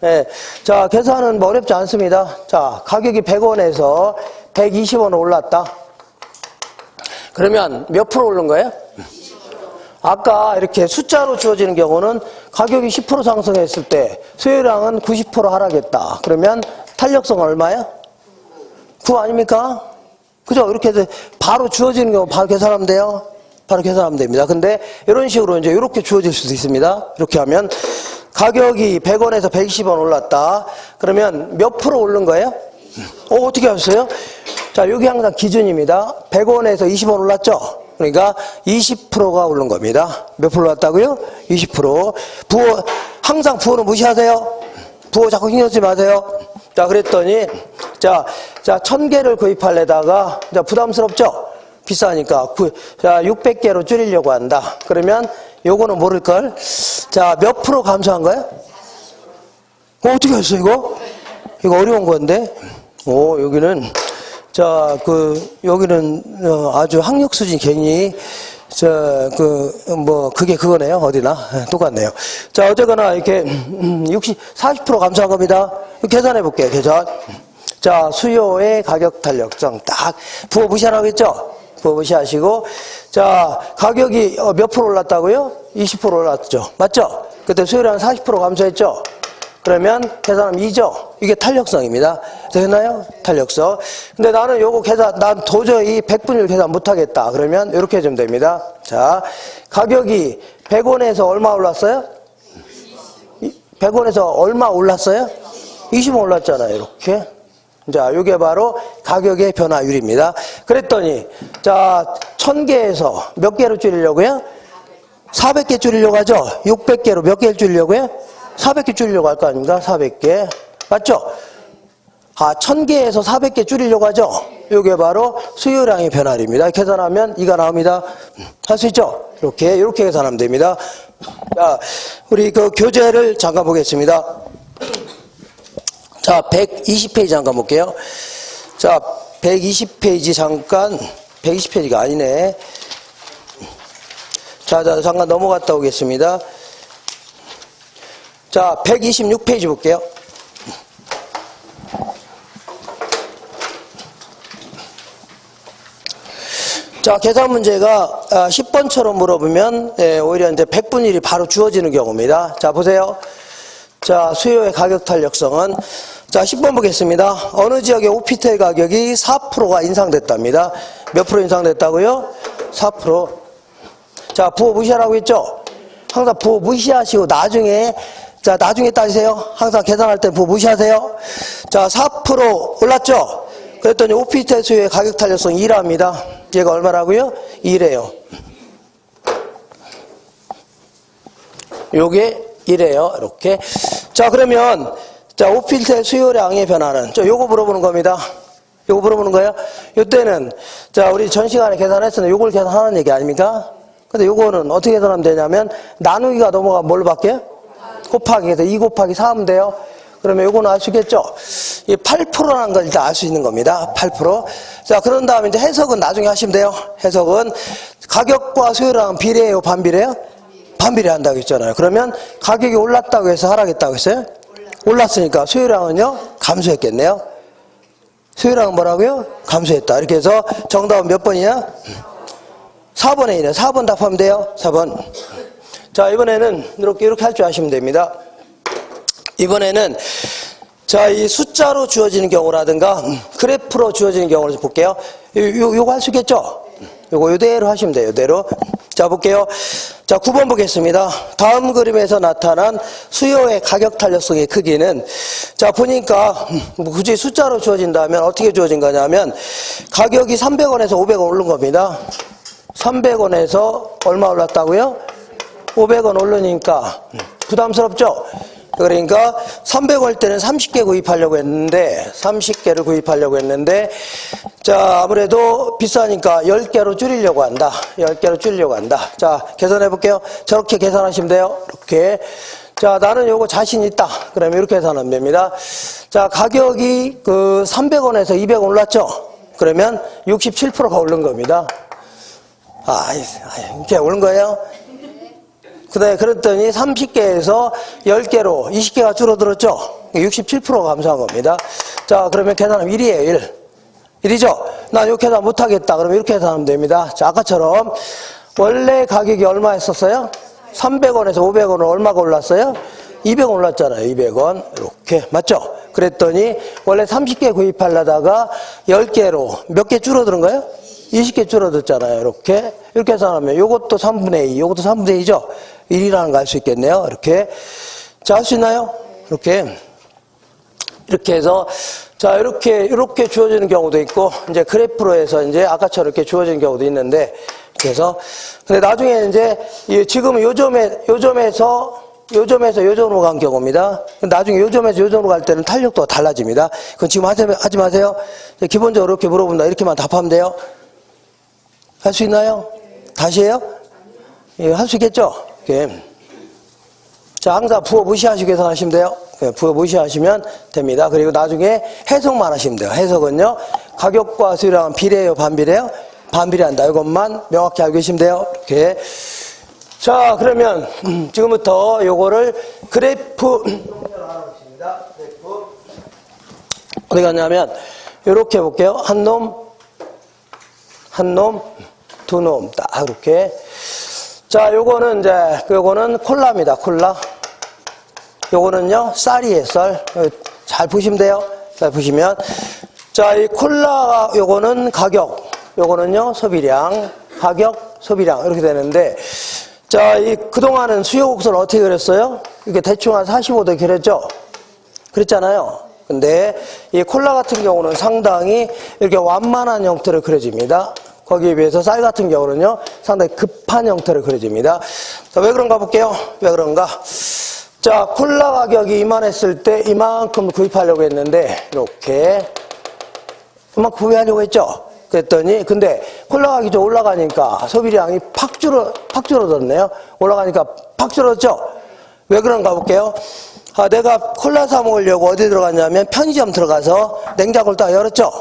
네. 자, 계산은 뭐 어렵지 않습니다. 자, 가격이 100원에서 120원 올랐다. 그러면 몇 프로 오른 거예요? 아까 이렇게 숫자로 주어지는 경우는 가격이 10% 상승했을 때 수요량은 90% 하락했다. 그러면 탄력성은 얼마예요? 9 아닙니까? 그죠? 이렇게 해서 바로 주어지는 경우 바로 계산하면 돼요. 바로 계산하면 됩니다. 근데 이런 식으로 이제 이렇게 주어질 수도 있습니다. 이렇게 하면 가격이 100원에서 120원 올랐다. 그러면 몇 프로 오른 거예요? 어떻게 하셨어요? 자, 여기 항상 기준입니다. 100원에서 20원 올랐죠? 그러니까 20%가 오른 겁니다. 몇 프로 올랐다고요? 20%. 부호, 항상 부호는 무시하세요. 부호 자꾸 신경 쓰지 마세요. 자, 그랬더니, 자, 1000개를 구입하려다가, 자, 부담스럽죠? 비싸니까. 자, 600개로 줄이려고 한다. 그러면 요거는 모를걸? 자, 몇 프로 감소한 거예요? 어떻게 했어, 이거? 이거 어려운 건데? 여기는, 자, 여기는 아주 학력 수준이 괜히, 그게 그거네요. 어디나. 똑같네요. 자, 어쨌거나 이렇게 40% 감소한 겁니다. 계산해 볼게요. 계산. 자, 수요의 가격 탄력성 딱 부호 무시하라고 했죠? 부호 무시하시고, 자, 가격이 몇 프로 올랐다고요? 20% 올랐죠. 맞죠? 그때 수요량 40% 감소했죠? 그러면 계산하면 2죠. 이게 탄력성입니다. 되나요? 탄력성. 근데 나는 요거 난 도저히 100분율 계산 못하겠다. 그러면 이렇게 해주면 됩니다. 자, 가격이 100원에서 얼마 올랐어요? 100원에서 얼마 올랐어요? 20원 올랐잖아요. 이렇게. 자, 요게 바로 가격의 변화율입니다. 그랬더니, 자, 1000개에서 몇 개로 줄이려고요? 400개 줄이려고 하죠? 600개로 몇 개를 줄이려고요? 400개 줄이려고 할 거 아닙니까? 400개. 맞죠? 1000개에서 400개 줄이려고 하죠? 요게 바로 수요량의 변화율입니다. 계산하면 이가 나옵니다. 할 수 있죠? 이렇게 계산하면 됩니다. 자, 우리 그 교재를 잠깐 보겠습니다. 자, 120페이지 잠깐 볼게요. 자, 120페이지 잠깐, 120페이지가 아니네. 자, 잠깐 넘어갔다 오겠습니다. 자, 126페이지 볼게요. 자, 계산 문제가 10번처럼 물어보면 오히려 이제 100분율이 바로 주어지는 경우입니다. 자, 보세요. 자, 수요의 가격 탄력성은 자, 10번 보겠습니다. 어느 지역의 오피스텔 가격이 4%가 인상됐답니다. 몇 프로 인상됐다고요? 4%. 자, 부호 무시하라고 했죠? 항상 부호 무시하시고 나중에 따지세요. 항상 계산할 때 부호 무시하세요. 자, 4% 올랐죠? 그랬더니 오피스텔 수요의 가격 탄력성 2랍니다. 얘가 얼마라고요? 2래요. 요게 1이에요. 이렇게. 자, 그러면 자, 오피스텔 수요량의 변화는 요거 물어보는 겁니다. 요거 물어보는 거예요. 요때는 자, 우리 전 시간에 계산했으면 요걸 계산하는 얘기 아닙니까? 근데 요거는 어떻게 계산하면 되냐면 나누기가 넘어가면 뭘로 바뀌어요? 곱하기 해서 2 곱하기 4 하면 돼요. 그러면 요거는 알 수 있겠죠? 이 8%라는 걸 일단 알 수 있는 겁니다. 8%. 자, 그런 다음에 이제 해석은 나중에 하시면 돼요. 해석은 가격과 수요량은 비례해요? 반비례해요? 반비례한다고 했잖아요. 그러면 가격이 올랐다고 해서 하락했다고 했어요? 올랐으니까 수요량은요? 감소했겠네요. 수요량은 뭐라고요? 감소했다. 이렇게 해서 정답은 몇 번이냐? 4번에 있네. 4번 답하면 돼요. 4번. 자, 이번에는 이렇게 할 줄 아시면 됩니다. 이번에는 자, 이 숫자로 주어지는 경우라든가 그래프로 주어지는 경우를 좀 볼게요. 요거 할 수 있겠죠? 요거 요대로 하시면 돼요. 요대로. 자, 볼게요. 자, 9번 보겠습니다. 다음 그림에서 나타난 수요의 가격 탄력성의 크기는 자, 보니까 굳이 숫자로 주어진다면 어떻게 주어진 거냐면 가격이 300원에서 500원 오른 겁니다. 300원에서 얼마 올랐다고요? 500원 오르니까 부담스럽죠? 그러니까 300원 때는 30개 구입하려고 했는데 30개를 구입하려고 했는데 자, 아무래도 비싸니까 10개로 줄이려고 한다. 10개로 줄이려고 한다. 자, 계산해 볼게요. 저렇게 계산하시면 돼요. 이렇게. 자, 나는 요거 자신 있다. 그러면 이렇게 계산하면 됩니다. 자, 가격이 300원에서 200원 올랐죠? 그러면 67%가 오른 겁니다. 이렇게 오른 거예요? 그랬더니 30개에서 10개로 20개가 줄어들었죠? 67%가 감소한 겁니다. 자, 그러면 계산하면 1이에요, 1이죠? 난 이렇게 계산 못하겠다. 그러면 이렇게 계산하면 됩니다. 자, 아까처럼 원래 가격이 얼마였었어요? 300원에서 500원은 얼마가 올랐어요? 200원 올랐잖아요. 200원. 이렇게. 맞죠? 그랬더니 원래 30개 구입하려다가 10개로 몇 개 줄어드는 거예요? 20개 줄어들었잖아요. 이렇게. 이렇게 계산하면 요것도 3분의 2, 요것도 3분의 2죠? 1이라는 거 알 수 있겠네요. 이렇게. 자, 할 수 있나요? 이렇게. 이렇게 해서, 자, 이렇게 주어지는 경우도 있고, 이제 그래프로 해서 이제 아까처럼 이렇게 주어지는 경우도 있는데, 그래서, 근데 나중에 이제, 지금 요점에서 요점으로 간 경우입니다. 나중에 요점에서 요점으로 갈 때는 탄력도가 달라집니다. 그건 지금 하지 마세요. 기본적으로 이렇게 물어본다. 이렇게만 답하면 돼요. 할 수 있나요? 다시 해요? 예, 할 수 있겠죠? 이렇게. 자, 항상 부호 무시하시고 계산하시면 돼요. 네, 부호 무시하시면 됩니다. 그리고 나중에 해석만 하시면 돼요. 해석은요, 가격과 수요량은 비례해요, 반비례해요? 반비례한다. 이것만 명확히 알고 계시면 돼요. 이렇게. 자, 그러면 지금부터 요거를 그래프 어디 갔냐면 요렇게 볼게요. 한 놈, 두 놈, 딱 이렇게. 자, 요거는 콜라입니다. 콜라. 요거는요, 쌀이에요, 쌀. 잘 보시면 돼요. 잘 보시면. 자, 이 콜라, 요거는 가격. 요거는요, 소비량. 가격, 소비량. 이렇게 되는데, 자, 그동안은 수요 곡선을 어떻게 그렸어요? 이렇게 대충 한 45도 그렸죠? 그랬잖아요. 근데, 이 콜라 같은 경우는 상당히 이렇게 완만한 형태로 그려집니다. 거기에 비해서 쌀 같은 경우는요, 상당히 급한 형태로 그려집니다. 자, 왜 그런가 볼게요. 왜 그런가? 자, 콜라 가격이 이만했을 때 이만큼 구입하려고 했는데, 이렇게. 이만큼 구매하려고 했죠? 그랬더니, 근데 콜라 가격이 좀 올라가니까 소비량이 팍 줄어들었네요. 올라가니까 팍 줄어들었죠? 왜 그런가 볼게요. 아, 내가 콜라 사 먹으려고 어디 들어갔냐면 편의점 들어가서 냉장고를 딱 열었죠?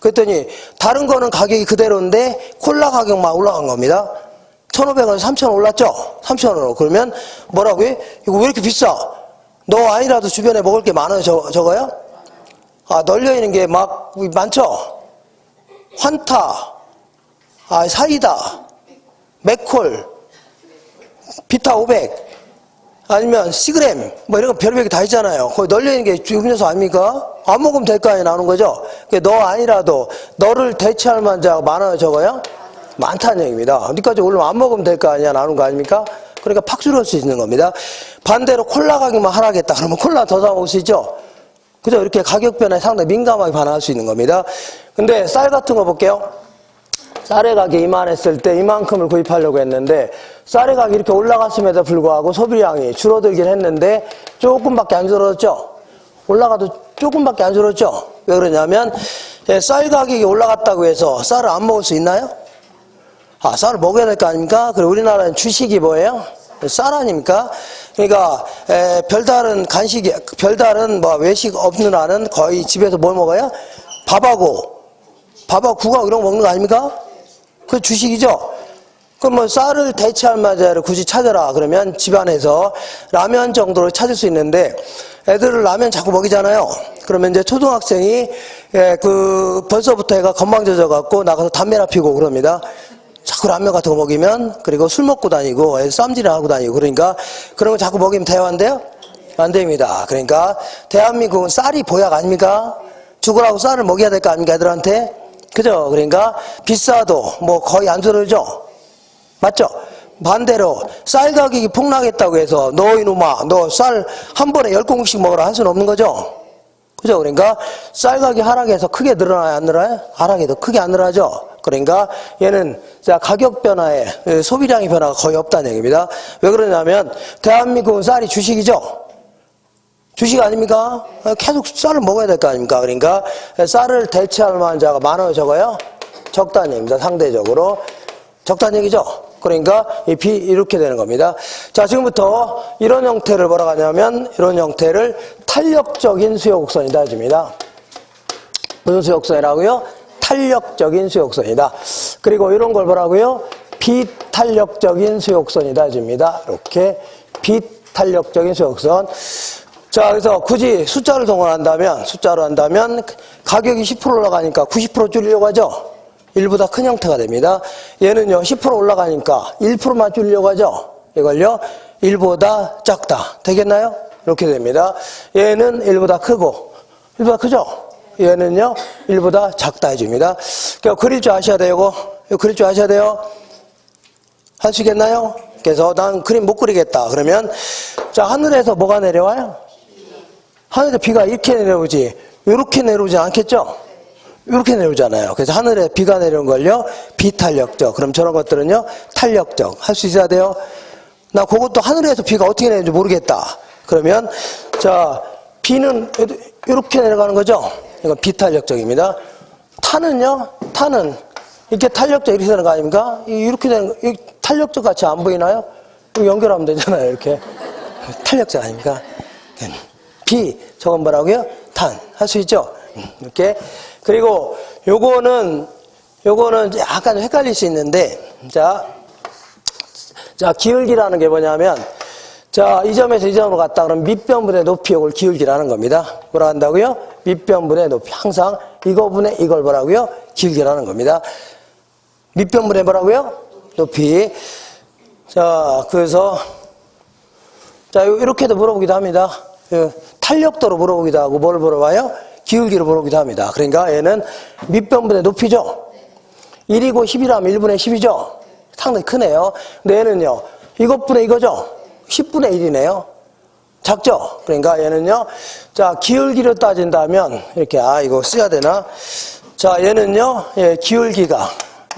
그랬더니 다른 거는 가격이 그대로인데 콜라 가격만 올라간 겁니다. 1,500원, 3,000원 올랐죠? 3,000원으로. 그러면 뭐라고 해? 이거 왜 이렇게 비싸? 너 아니라도 주변에 먹을 게 많아요, 저거요? 아, 널려있는 게 막 많죠? 환타, 사이다, 맥콜, 비타 500, 아니면 시그램, 뭐 이런 거 별의별 게 다 있잖아요. 거기 널려있는 게 음료수 아닙니까? 안 먹으면 될 거 아니에요, 나오는 거죠? 너 아니라도 너를 대체할 만자가 많아요, 저거요? 많다는 얘기입니다. 어디까지 올라면 안 먹으면 될 거 아니야, 나오는 거 아닙니까? 그러니까 팍 줄을 수 있는 겁니다. 반대로 콜라 가격만 하락했다. 그러면 콜라 더 사 먹을 수 있죠? 그죠? 이렇게 가격 변화에 상당히 민감하게 반응할 수 있는 겁니다. 근데 쌀 같은 거 볼게요. 쌀의 가격이 이만했을 때 이만큼을 구입하려고 했는데 쌀의 가격이 이렇게 올라갔음에도 불구하고 소비량이 줄어들긴 했는데 조금밖에 안 줄어들었죠? 올라가도 조금밖에 안 줄어들었죠? 왜 그러냐면 쌀 가격이 올라갔다고 해서 쌀을 안 먹을 수 있나요? 아, 쌀을 먹어야 될 거 아닙니까? 그리고 우리나라는 주식이 뭐예요? 쌀 아닙니까? 그러니까 별다른 뭐 외식 없는 한은 거의 집에서 뭘 먹어요? 밥하고 국하고 이런 거 먹는 거 아닙니까? 그 주식이죠. 그럼 뭐 쌀을 대체할 만자를 굳이 찾아라 그러면 집안에서 라면 정도로 찾을 수 있는데 애들을 라면 자꾸 먹이잖아요. 그러면 이제 초등학생이 벌써부터 애가 건방져져 갖고 나가서 담배나 피고 그럽니다. 자꾸 라면 같은 거 먹이면, 그리고 술 먹고 다니고 쌈질을 하고 다니고, 그러니까 그런 거 자꾸 먹이면 돼요, 안 돼요? 안 됩니다. 그러니까 대한민국은 쌀이 보약 아닙니까? 죽으라고 쌀을 먹여야 될 거 아닙니까, 애들한테? 그죠? 그러니까 비싸도 뭐 거의 안 줄어들죠? 맞죠? 반대로 쌀 가격이 폭락했다고 해서 너 이놈아, 너 쌀 한 번에 10공기씩 먹으라 할 수는 없는 거죠? 그죠? 그러니까 쌀 가격이 하락해서 크게 늘어나요, 안 늘어나요? 하락해도 크게 안 늘어나죠? 그러니까 얘는 가격 변화에 소비량의 변화가 거의 없다는 얘기입니다. 왜 그러냐면 대한민국은 쌀이 주식이죠? 주식 아닙니까? 계속 쌀을 먹어야 될 거 아닙니까? 그러니까 쌀을 대체할 만한 자가 많아요, 적어요? 적다는 얘기입니다. 상대적으로. 적다는 얘기죠? 그러니까 이렇게 되는 겁니다. 자, 지금부터 이런 형태를 뭐라고 하냐면 이런 형태를 탄력적인 수요곡선이다 해줍니다. 무슨 수요곡선이라고요? 탄력적인 수요곡선이다. 그리고 이런 걸 뭐라고요? 비탄력적인 수요곡선이다 해줍니다. 이렇게 비탄력적인 수요곡선. 자, 그래서 굳이 숫자로 한다면 가격이 10% 올라가니까 90% 줄이려고 하죠? 1보다 큰 형태가 됩니다. 얘는요, 10% 올라가니까 1%만 줄이려고 하죠? 이걸요, 1보다 작다. 되겠나요? 이렇게 됩니다. 얘는 1보다 크고 1보다 크죠? 얘는요 1보다 작다 해줍니다. 그러니까 그릴 줄 아셔야 돼요. 이거 그릴 줄 아셔야 돼요. 할 수 있겠나요? 그래서 난 그림 못 그리겠다. 그러면 자, 하늘에서 뭐가 내려와요? 하늘에 비가 이렇게 내려오지 이렇게 내려오지 않겠죠? 이렇게 내려오잖아요. 그래서 하늘에 비가 내려온 걸요 비탄력적. 그럼 저런 것들은요 탄력적. 할 수 있어야 돼요. 나 그것도 하늘에서 비가 어떻게 내리는지 모르겠다. 그러면 자, 비는 이렇게 내려가는 거죠? 이건 비탄력적입니다. 탄은요? 탄은 이렇게 탄력적 이렇게 되는 거 아닙니까? 이렇게 되는 거, 탄력적 같이 안 보이나요? 이거 연결하면 되잖아요. 이렇게 탄력적 아닙니까? 비, 저건 뭐라고요? 탄. 할 수 있죠? 이렇게. 그리고 요거는 약간 헷갈릴 수 있는데, 자, 기울기라는 게 뭐냐면, 자, 이 점에서 이 점으로 갔다 그러면 밑변분의 높이, 이걸 기울기라는 겁니다. 뭐라 한다고요? 밑변분의 높이. 항상 이거분의 이걸 뭐라고요? 기울기라는 겁니다. 밑변분의 뭐라고요? 높이. 자, 그래서, 자, 이렇게도 물어보기도 합니다. 탄력도로 물어보기도 하고, 뭘 물어봐요? 기울기로 물어보기도 합니다. 그러니까 얘는 밑변분의 높이죠? 1이고 10이라면 1분의 10이죠? 상당히 크네요. 근데 얘는요, 이것분의 이거죠? 10분의 1이네요. 작죠? 그러니까 얘는요, 자, 기울기로 따진다면, 이렇게, 이거 써야 되나? 자, 얘는요, 예, 기울기가,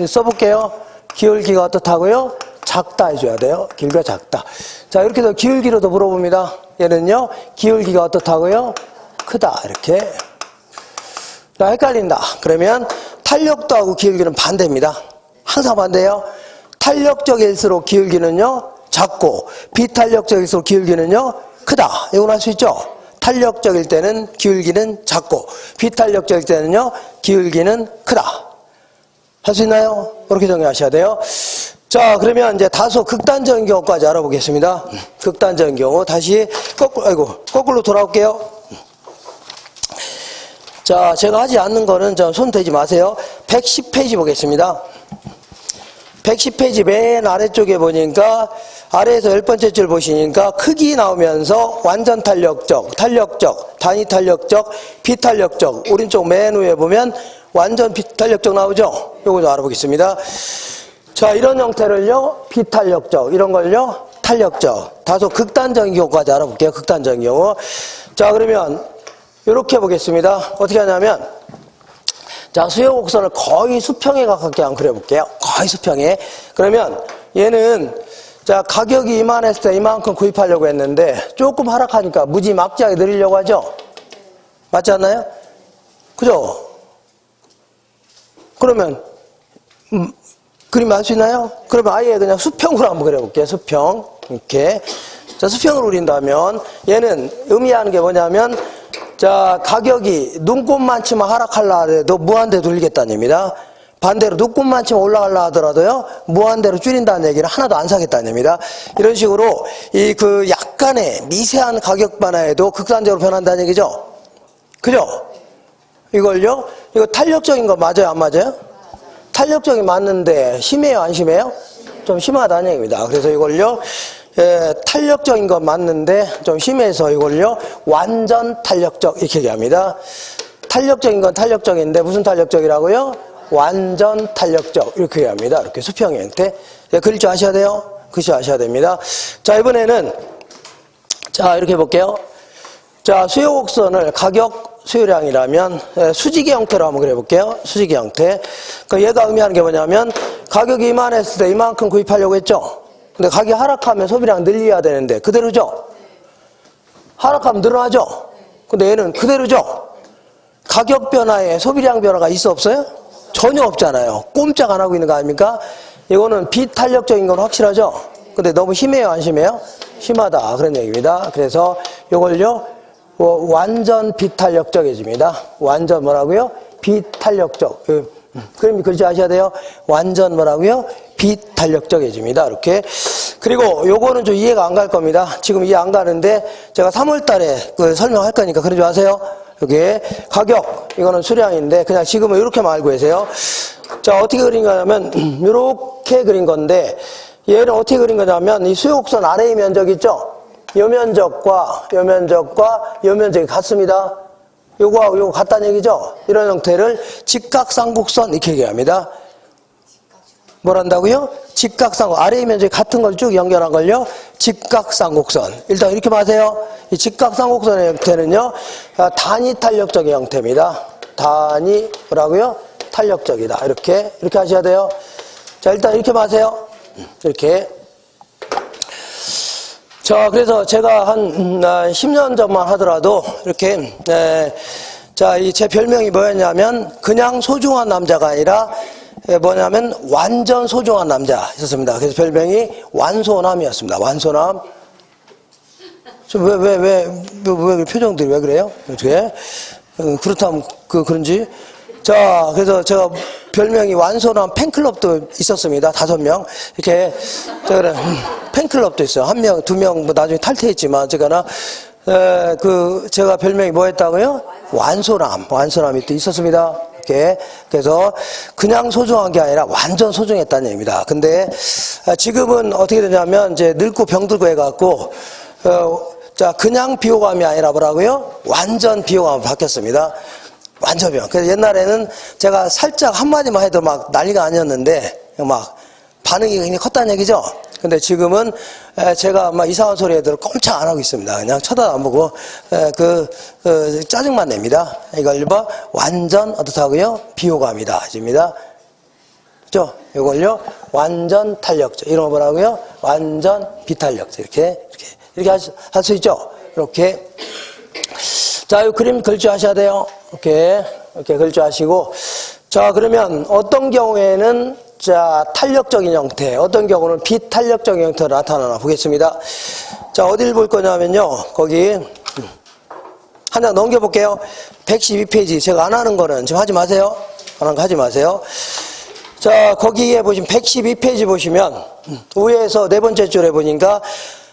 써볼게요. 기울기가 어떻다고요? 작다 해줘야 돼요. 기울기가 작다. 자, 이렇게 해서 기울기로도 물어봅니다. 얘는요, 기울기가 어떻다고요? 크다. 이렇게. 나 헷갈린다. 그러면 탄력도하고 기울기는 반대입니다. 항상 반대예요. 탄력적일수록 기울기는요, 작고, 비탄력적일수록 기울기는요, 크다. 이건 할 수 있죠? 탄력적일 때는 기울기는 작고, 비탄력적일 때는요, 기울기는 크다. 할 수 있나요? 이렇게 정리하셔야 돼요. 자, 그러면 이제 다소 극단적인 경우까지 알아보겠습니다. 극단적인 경우. 다시 거꾸로 돌아올게요. 자, 제가 하지 않는 거는 손 대지 마세요. 110페이지 보겠습니다. 110페이지 맨 아래쪽에 보니까 아래에서 10번째 줄 보시니까 크기 나오면서 완전 탄력적, 단위 탄력적, 비탄력적. 오른쪽 맨 위에 보면 완전 비탄력적 나오죠? 요거 좀 알아보겠습니다. 자, 이런 형태를요, 비탄력적, 이런 걸요, 탄력적. 다소 극단적인 경우까지 알아볼게요. 극단적인 경우. 자, 그러면 이렇게 보겠습니다. 어떻게 하냐면, 자, 수요 곡선을 거의 수평에 가깝게 한번 그려볼게요. 거의 수평에. 그러면 얘는 자, 가격이 이만했을 때 이만큼 구입하려고 했는데 조금 하락하니까 무지막지하게 늘리려고 하죠. 맞지 않나요? 그죠? 그러면 그림 알 수 있나요? 그러면 아예 그냥 수평으로 한번 그려볼게요. 수평. 이렇게. 자, 수평으로 그린다면 얘는 의미하는 게 뭐냐면, 자, 가격이 눈곱만치만 하락하려 해도 무한대로 돌리겠다는 얘기입니다. 반대로 눈곱만치만 올라가려 하더라도요, 무한대로 줄인다는 얘기는 하나도 안 사겠다는 얘기입니다. 이런 식으로 약간의 미세한 가격 변화에도 극단적으로 변한다는 얘기죠. 그죠? 이걸요? 이거 탄력적인 거 맞아요? 안 맞아요? 탄력적이 맞는데 심해요? 안 심해요? 좀 심하다는 얘기입니다. 그래서 이걸요, 탄력적인 건 맞는데 좀 심해서 이걸요, 완전 탄력적 이렇게 얘기합니다. 탄력적인 건 탄력적인데 무슨 탄력적이라고요? 완전 탄력적 이렇게 얘기합니다. 이렇게 수평의 형태. 그릴 줄 아셔야 돼요. 그죠? 아셔야 됩니다. 자, 이번에는 자, 이렇게 볼게요. 자, 수요 곡선을 가격 수요량이라면 수직의 형태로 한번 그려볼게요. 수직의 형태. 그 얘가 의미하는 게 뭐냐면 가격이 이만했을 때 이만큼 구입하려고 했죠. 근데 가격이 하락하면 소비량 늘려야 되는데 그대로죠. 하락하면 늘어나죠. 근데 얘는 그대로죠. 가격 변화에 소비량 변화가 있어 없어요? 전혀 없잖아요. 꼼짝 안 하고 있는 거 아닙니까? 이거는 비탄력적인 건 확실하죠. 근데 너무 심해요, 안 심해요? 심하다 그런 얘기입니다. 그래서 이걸요, 완전 비탄력적해집니다. 완전 뭐라고요? 비탄력적. 그림이 글자 아셔야 돼요. 완전 뭐라고요? 비탄력적해집니다. 이렇게. 그리고 요거는 좀 이해가 안 갈 겁니다. 지금 이해 안 가는데 제가 3월 달에 설명할 거니까 그러지 마세요. 여기 가격, 이거는 수량인데 그냥 지금은 이렇게만 알고 계세요. 자, 어떻게 그린 거냐면 이렇게 그린 건데 얘는 어떻게 그린 거냐면 이 수요곡선 아래의 면적 있죠? 요 면적과 요 면적이 같습니다. 요거하고 요거 같다는 얘기죠? 이런 형태를 직각삼국선 이렇게 얘기합니다. 뭐란다고요? 직각삼국선. 아래의 면적이 같은 걸 쭉 연결한 걸요? 직각삼국선. 일단 이렇게 마세요. 이 직각삼국선의 형태는요, 단위 탄력적인 형태입니다. 단위, 뭐라고요? 탄력적이다. 이렇게 하셔야 돼요. 자, 일단 이렇게 마세요. 이렇게. 자, 그래서 제가 한 10년 전만 하더라도 이렇게, 자, 이 제 별명이 뭐였냐면, 그냥 소중한 남자가 아니라, 뭐냐면, 완전 소중한 남자 있었습니다. 그래서 별명이 완소남이었습니다. 완소남. 왜 표정들이 왜 그래요? 어떻게? 그렇다면, 그런지. 자, 그래서 제가 별명이 완소남 팬클럽도 있었습니다. 5명. 이렇게, 제가 팬클럽도 있어요. 1명, 2명, 뭐 나중에 탈퇴했지만, 제가 제가 별명이 뭐였다고요? 완소남이 또 있었습니다. 이렇게. 그래서 그냥 소중한 게 아니라 완전 소중했다는 얘기입니다. 근데 지금은 어떻게 되냐면, 이제 늙고 병들고 해갖고, 자, 그냥 비호감이 아니라 뭐라고요? 완전 비호감으로 바뀌었습니다. 완전 비호감. 그래서 옛날에는 제가 살짝 한마디만 해도 막 난리가 아니었는데, 막 반응이 굉장히 컸다는 얘기죠? 근데 지금은 제가 막 이상한 소리 애들 꼼짝 안 하고 있습니다. 그냥 쳐다도 안 보고, 짜증만 냅니다. 이걸 봐. 완전 어떻다고요? 비호감이다. 입니다. 그죠? 이걸요? 완전 탄력적. 이런 거 뭐라고요? 완전 비탄력적. 이렇게 할 수 있죠? 이렇게. 자, 이 그림 글자하셔야 돼요. 이렇게 글자하시고. 자, 그러면 어떤 경우에는 자, 탄력적인 형태, 어떤 경우는 비탄력적인 형태로 나타나나 보겠습니다. 자, 어디를 볼 거냐면요. 거기, 한 장 넘겨볼게요. 112페이지. 제가 안 하는 거는 지금 하지 마세요. 안 하는 거 하지 마세요. 자, 거기에 보시면 112페이지 보시면, 위에서 네 번째 줄에 보니까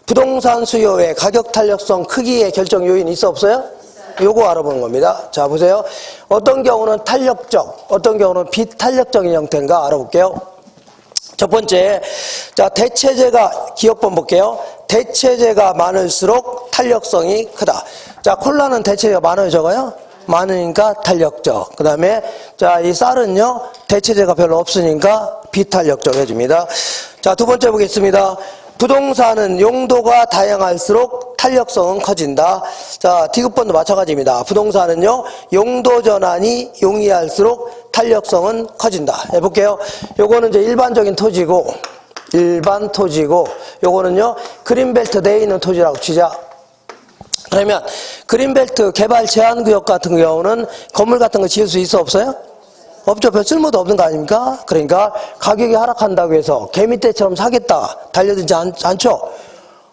부동산 수요의 가격 탄력성 크기의 결정 요인이 있어 없어요? 요거 알아보는 겁니다. 자, 보세요. 어떤 경우는 탄력적, 어떤 경우는 비탄력적인 형태인가 알아볼게요. 첫 번째, 자, 대체재가, 기억번 볼게요. 대체재가 많을수록 탄력성이 크다. 자, 콜라는 대체재가 많아요, 적어요? 많으니까 탄력적. 그 다음에, 자, 이 쌀은요, 대체재가 별로 없으니까 비탄력적 해줍니다. 자, 두 번째 보겠습니다. 부동산은 용도가 다양할수록 탄력성은 커진다. 자, 디귿번도 마찬가지입니다. 부동산은요, 용도 전환이 용이할수록 탄력성은 커진다. 해볼게요. 요거는 이제 일반적인 토지고, 요거는요, 그린벨트 내에 있는 토지라고 치자. 그러면, 그린벨트 개발 제한구역 같은 경우는 건물 같은 거 지을 수 있어, 없어요? 없죠. 별 쓸모도 없는 거 아닙니까? 그러니까 가격이 하락한다고 해서 개미떼처럼 사겠다 달려들지 않죠.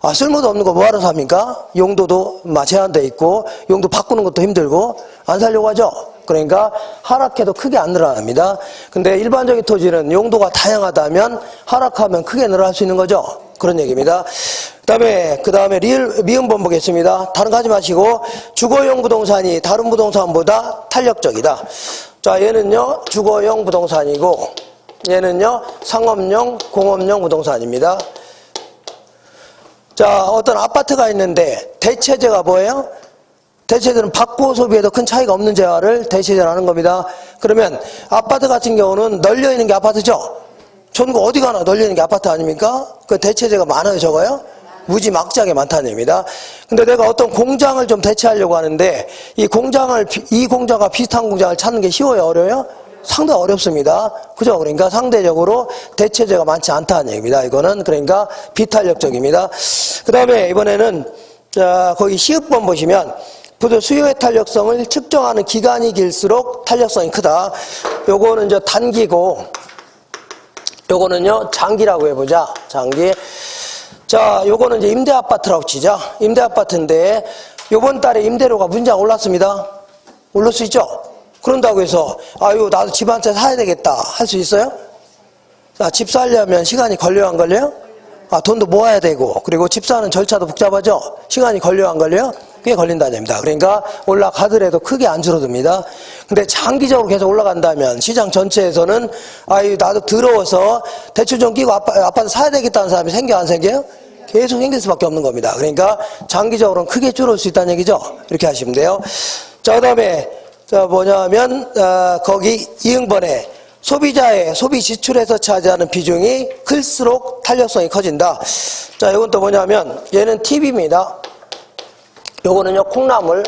아, 쓸모도 없는 거 뭐하러 삽니까? 용도도 제한돼 있고 용도 바꾸는 것도 힘들고 안 살려고 하죠. 그러니까 하락해도 크게 안 늘어납니다. 근데 일반적인 토지는 용도가 다양하다면 하락하면 크게 늘어날 수 있는 거죠. 그런 얘기입니다. 그 다음에 미음번 보겠습니다. 다른 거 하지 마시고 주거용 부동산이 다른 부동산보다 탄력적이다. 자, 얘는요, 주거용 부동산이고, 얘는요, 상업용, 공업용 부동산입니다. 자, 어떤 아파트가 있는데, 대체재가 뭐예요? 대체재는 받고 소비에도 큰 차이가 없는 재화를 대체재라는 겁니다. 그러면, 아파트 같은 경우는 널려있는 게 아파트죠? 전국 어디 가나 널려있는 게 아파트 아닙니까? 그 대체재가 많아요, 적어요? 무지막지하게 많다는 얘기입니다. 근데 내가 어떤 공장을 좀 대체하려고 하는데 이 공장과 비슷한 공장을 찾는 게 쉬워요, 어려워요? 상당히 어렵습니다. 그죠? 그러니까 상대적으로 대체재가 많지 않다는 얘기입니다. 이거는 그러니까 비탄력적입니다. 그 다음에 이번에는 자, 거기 시읍번 보시면 수요의 탄력성을 측정하는 기간이 길수록 탄력성이 크다. 요거는 이제 단기고 요거는요 장기라고 해보자. 장기. 자, 요거는 이제 임대 아파트라고 치자. 임대 아파트인데 요번 달에 임대료가 문제가 올랐습니다. 올릴 수 있죠? 그런다고 해서 아유 나도 집 한 채 사야 되겠다 할 수 있어요? 자, 집 사려면 시간이 걸려요, 안 걸려요? 아, 돈도 모아야 되고 그리고 집 사는 절차도 복잡하죠? 시간이 걸려요, 안 걸려요? 꽤 걸린다는 얘기입니다. 그러니까 올라가더라도 크게 안 줄어듭니다. 근데 장기적으로 계속 올라간다면 시장 전체에서는 아유 나도 더러워서 대출 좀 끼고 아파트 사야 되겠다는 사람이 생겨, 안 생겨요? 계속 생길 수밖에 없는 겁니다. 그러니까 장기적으로는 크게 줄을 수 있다는 얘기죠. 이렇게 하시면 돼요. 자, 그 다음에 뭐냐면 거기 2등번에 소비자의 소비 지출에서 차지하는 비중이 클수록 탄력성이 커진다. 자, 이건 또 뭐냐면 얘는 TV입니다. 요거는요, 콩나물.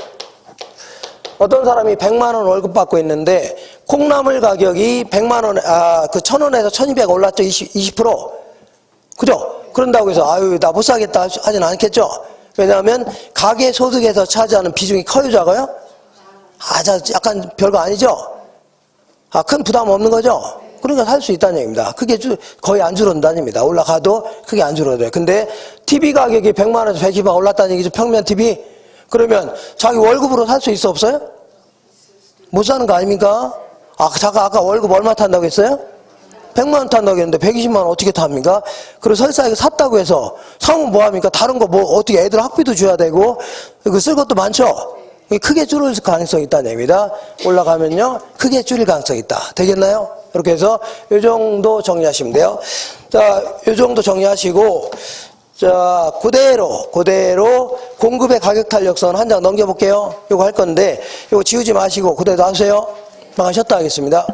어떤 사람이 100만 원 월급 받고 있는데 콩나물 가격이 100만 원, 그 1,000원에서 1,200 올랐죠. 20%. 그죠? 그런다고 해서 아유, 나 못 사겠다 하진 않겠죠. 왜냐하면 가계 소득에서 차지하는 비중이 커요, 작아요? 약간 별거 아니죠? 큰 부담 없는 거죠? 그러니까 살 수 있다는 얘기입니다. 크게 거의 안 줄어든다는 얘기입니다. 올라가도 크게 안 줄어들어요. 근데 TV 가격이 100만 원에서 120만 원 올랐다는 얘기죠. 평면 TV. 그러면 자기 월급으로 살 수 있어, 없어요? 못 사는 거 아닙니까? 아까 월급 얼마 탄다고 했어요? 100만 원 탄다고 했는데 120만 원 어떻게 탑니까? 그리고 설사 이거 샀다고 해서 사면 뭐 합니까? 다른 거 뭐 어떻게 애들 학비도 줘야 되고 그 쓸 것도 많죠? 크게 줄일 가능성이 있다는 얘기입니다. 올라가면요, 크게 줄일 가능성이 있다. 되겠나요? 이렇게 해서 이 정도 정리하시면 돼요. 자, 이 정도 정리하시고, 자, 그대로 공급의 가격 탄력선 한 장 넘겨볼게요. 이거 할 건데, 이거 지우지 마시고 그대로 놔주세요. 망하셨다 하겠습니다.